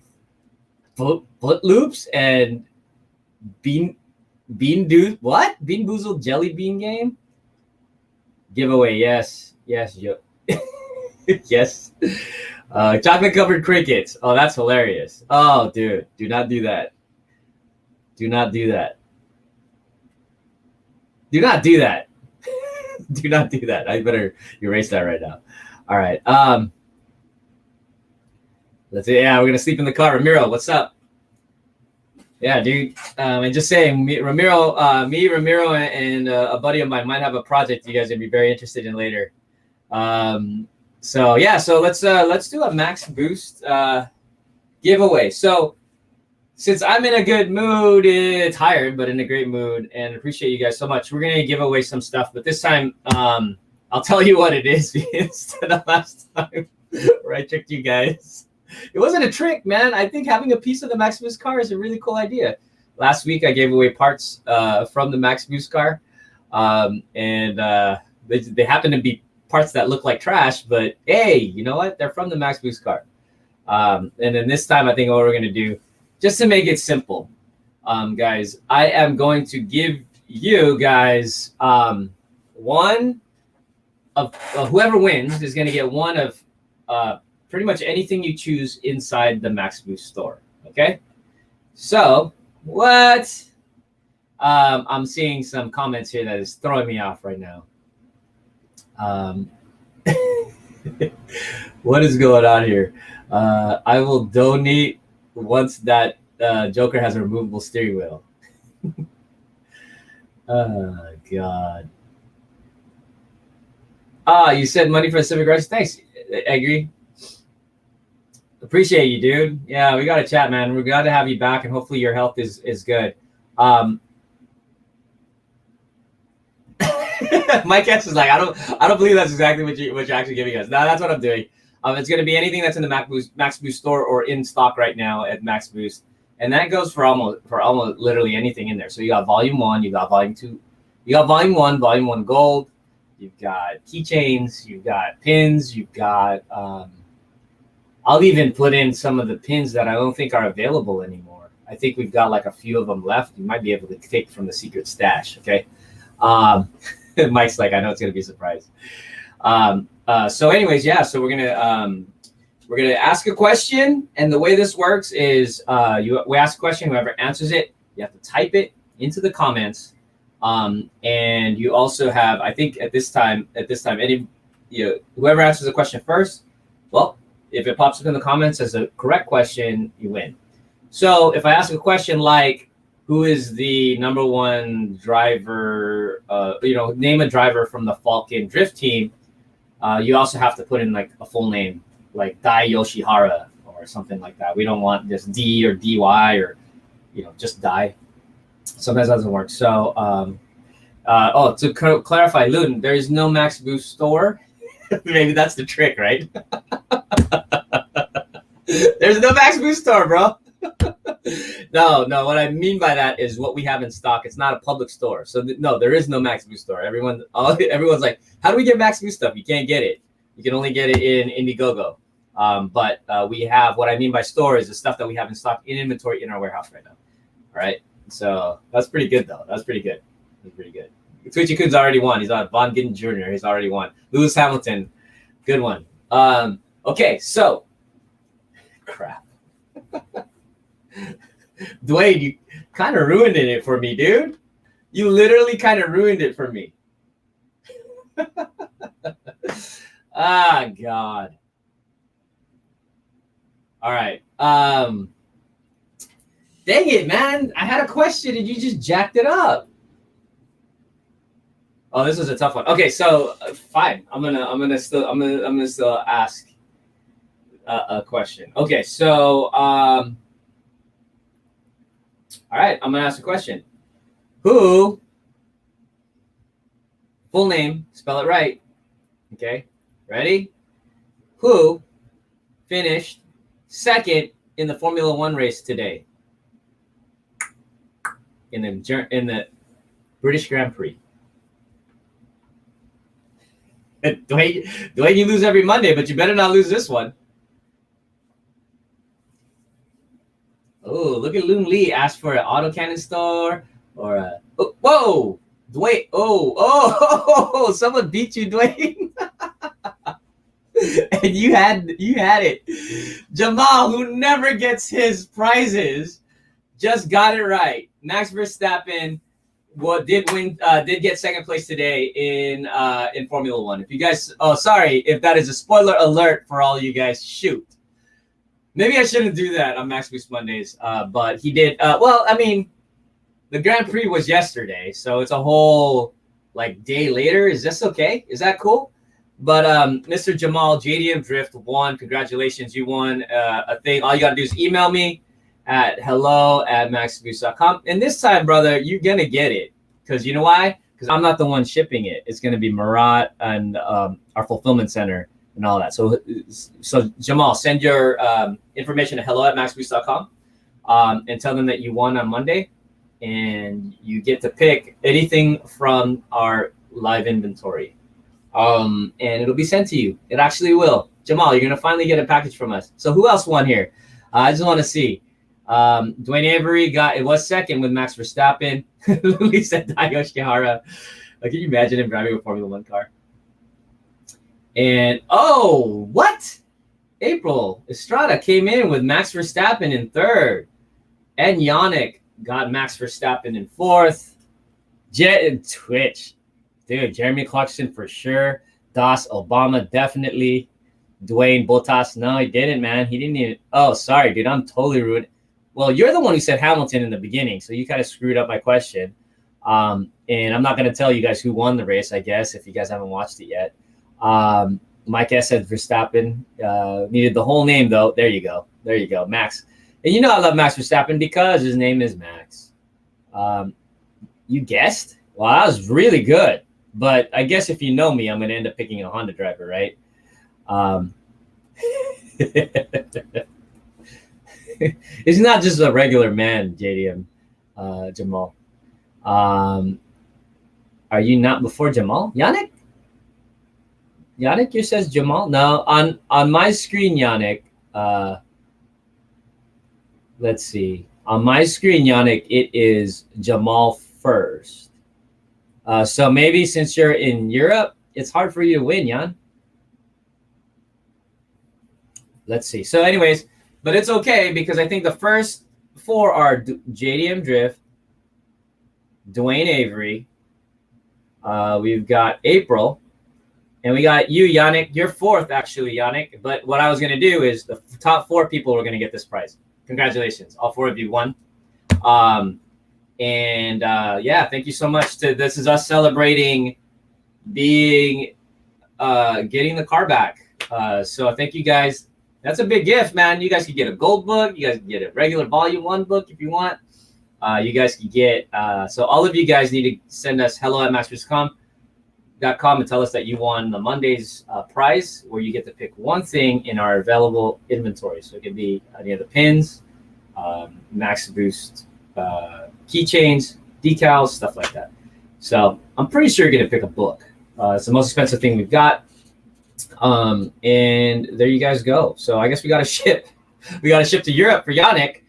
loops and bean boozled jelly bean game giveaway. Yes, yo. Yes. Chocolate covered crickets. Oh, that's hilarious. Oh, dude, do not do that. Do not do that. Do not do that. Do not do that. I better erase that right now. All right. Yeah, we're gonna sleep in the car. Ramiro, what's up? Yeah, dude. And just saying, Ramiro, and a buddy of mine might have a project you guys would be very interested in later. So yeah, so let's do a max boost giveaway. So since I'm in a good mood, tired but in a great mood, and appreciate you guys so much, we're gonna give away some stuff. But this time, I'll tell you what it is instead of last time where I tricked you guys. It wasn't a trick, man. I think having a piece of the Max Boost car is a really cool idea. Last week, I gave away parts from the Max Boost car, and they happen to be parts that look like trash, but hey, you know what? They're from the Max Boost car. And then this time, I think what we're going to do, just to make it simple, guys, I am going to give you guys one of whoever wins is going to get one of pretty much anything you choose inside the Max Boost store. Okay, so what? I'm seeing some comments here that is throwing me off right now. What is going on here? I will donate once that Joker has a removable steering wheel. Oh God. You said money for a Civic race. Thanks, Avery. Appreciate you, dude. Yeah, we got to chat, man. We're glad to have you back, and hopefully your health is good. Mike X is like, I don't believe that's exactly what you're actually giving us. No, that's what I'm doing. It's going to be anything that's in the Max Boost store or in stock right now at Max Boost, and that goes for almost literally anything in there. So you got Volume 1, you got Volume 2, you got Volume 1 Gold, you've got keychains, you've got pins, you've got. I'll even put in some of the pins that I don't think are available anymore. I think we've got like a few of them left. You might be able to take from the secret stash. Okay. Mike's like, I know it's gonna be a surprise. So anyways, yeah, so we're gonna ask a question, and the way this works is we ask a question, whoever answers it, you have to type it into the comments, and you also have, I think at this time whoever answers the question first, well, if it pops up in the comments as a correct question, you win. So if I ask a question like, who is the #1 driver, name a driver from the Falcon Drift team, you also have to put in like a full name, like Dai Yoshihara or something like that. We don't want just D or DY or, just Dai. Sometimes that doesn't work. So, to clarify, Luden, there is no Max Boost store. Maybe that's the trick, right? There's no Max Boost store, bro. No. What I mean by that is what we have in stock. It's not a public store, so no, there is no Max Boost store. Everyone's like, how do we get Max Boost stuff? You can't get it. You can only get it in Indiegogo. But we have, what I mean by store is the stuff that we have in stock in inventory in our warehouse right now. All right. So that's pretty good, though. That's pretty good. Twitchy Kun's already won. He's on Von Gittin Jr. He's already won. Lewis Hamilton, good one. Okay, so crap. Dwayne, you kind of ruined it for me, dude. You literally kind of ruined it for me. Ah, God. All right. Dang it, man. I had a question and you just jacked it up. Oh, this was a tough one. Okay, so fine. I'm gonna still ask a question. Okay, so all right, I'm gonna ask a question. Who? Full name. Spell it right. Okay, ready? Who finished second in the Formula One race today? In the British Gran Prix. Dwayne, you lose every Monday, but you better not lose this one. Oh, look at Loon Lee asked for an autocannon store or a. Oh, whoa, Dwayne! Oh! Someone beat you, Dwayne. And you had it. Jamal, who never gets his prizes, just got it right. Max Verstappen did get second place today in Formula One. If you guys, sorry if that is a spoiler alert for all you guys. Shoot. Maybe I shouldn't do that on Max Boost Mondays, but he did. Well, I mean, the Grand Prix was yesterday, so it's a whole like day later. Is this okay? Is that cool? But Mr. Jamal JDM Drift won. Congratulations, you won a thing. All you gotta do is email me at hello@maxboost.com. And this time, brother, you're gonna get it. Because you know why? Because I'm not the one shipping it. It's gonna be Murat and our fulfillment center and all that. So Jamal, send your information to hello@maxboost.com and tell them that you won on Monday. And you get to pick anything from our live inventory. And it'll be sent to you. It actually will. Jamal, you're going to finally get a package from us. So who else won here? I just want to see. Dwayne Avery was second with Max Verstappen. Lily said Dayoshi Kihara. Can you imagine him driving a Formula One car? And, what? April Estrada came in with Max Verstappen in third. And Yannick got Max Verstappen in fourth. Jet and Twitch. Dude, Jeremy Clarkson for sure. Das Obama, definitely. Dwayne Bottas, no, he didn't, man. He didn't even. Oh, sorry, dude. I'm totally rude. Well, you're the one who said Hamilton in the beginning, so you kind of screwed up my question. And I'm not going to tell you guys who won the race, I guess, if you guys haven't watched it yet. Mike S. said Verstappen. Needed the whole name, though. There you go. There you go. Max. And you know I love Max Verstappen because his name is Max. You guessed? Well, that was really good. But I guess if you know me, I'm going to end up picking a Honda driver, right? He's not just a regular man, JDM, Jamal. Are you not before Jamal? Yannick? Yannick, you says Jamal? No, on my screen, Yannick, let's see. On my screen, Yannick, it is Jamal first. So maybe since you're in Europe, it's hard for you to win, Jan. Let's see. So anyways, but it's okay because I think the first four are JDM Drift, Dwayne Avery, we've got April, and we got you, Yannick. You're fourth, actually, Yannick. But what I was going to do is the top four people are going to get this prize. Congratulations. All four of you won. Yeah, thank you so much. This is us celebrating getting the car back. So thank you guys. That's a big gift, man. You guys could get a gold book. You guys can get a regular volume 1 book if you want. You guys could get, so all of you guys need to send us hello@maxboost.com and tell us that you won the Monday's prize, where you get to pick one thing in our available inventory. So it could be any of the pins, Max Boost keychains, decals, stuff like that. So I'm pretty sure you're going to pick a book. It's the most expensive thing we've got. And there you guys go. So I guess we got to ship. We got to ship to Europe for Yannick.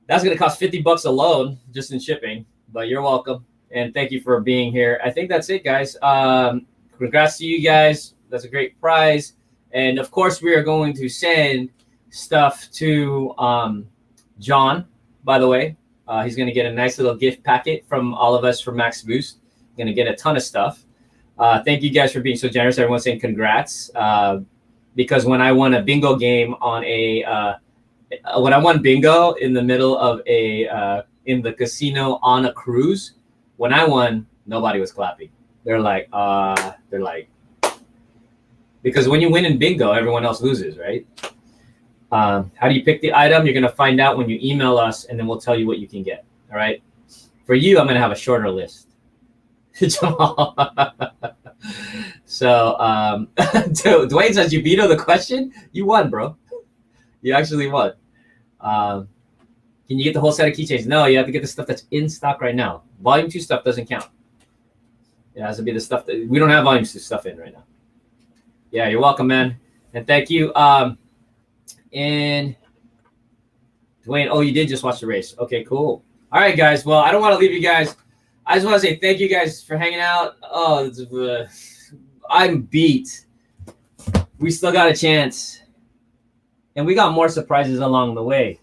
That's going to cost $50 alone just in shipping, but you're welcome. And thank you for being here. I think that's it, guys. Congrats to you guys. That's a great prize. And of course, we are going to send stuff to John, by the way. He's going to get a nice little gift packet from all of us from Max Boost. Going to get a ton of stuff. Thank you guys for being so generous. Everyone saying congrats. Because when I won a bingo game on when I won bingo in the middle of in the casino on a cruise, when I won, nobody was clapping. They're like, because when you win in bingo, everyone else loses, right? How do you pick the item? You're going to find out when you email us, and then we'll tell you what you can get. All right. For you, I'm going to have a shorter list. So Dwayne says, you veto the question? You won, bro. You actually won. Can you get the whole set of keychains? No, you have to get the stuff that's in stock right now. Volume 2 stuff doesn't count. It has to be the stuff that we don't have volume 2 stuff in right now. Yeah, you're welcome, man. And thank you. And Dwayne, oh, you did just watch the race. Okay, cool. All right, guys. Well, I don't want to leave you guys. I just want to say thank you guys for hanging out. Oh, I'm beat. We still got a chance. And we got more surprises along the way.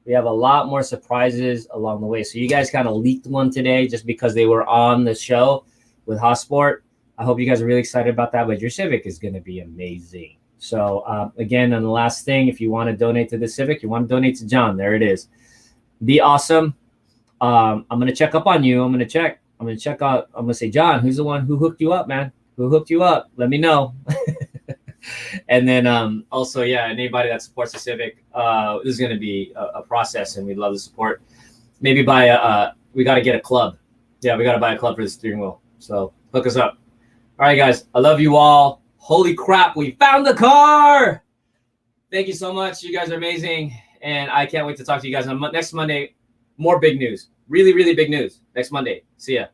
We have a lot more surprises along the way. So you guys kind of leaked one today just because they were on the show with Hotsport. I hope you guys are really excited about that. But your Civic is going to be amazing. So again, and the last thing, if you want to donate to the Civic, you want to donate to John, there it is. Be awesome. I'm going to check up on you. I'm going to check out. I'm going to say, John, who's the one who hooked you up, man? Who hooked you up? Let me know. And then also, yeah, anybody that supports the Civic, this is going to be a process, and we'd love the support. Maybe we got to get a club. Yeah, we got to buy a club for the steering wheel. So hook us up. All right, guys, I love you all. Holy crap, we found the car. Thank you so much. You guys are amazing. And I can't wait to talk to you guys on next Monday. More big news. Really, really big news next Monday. See ya.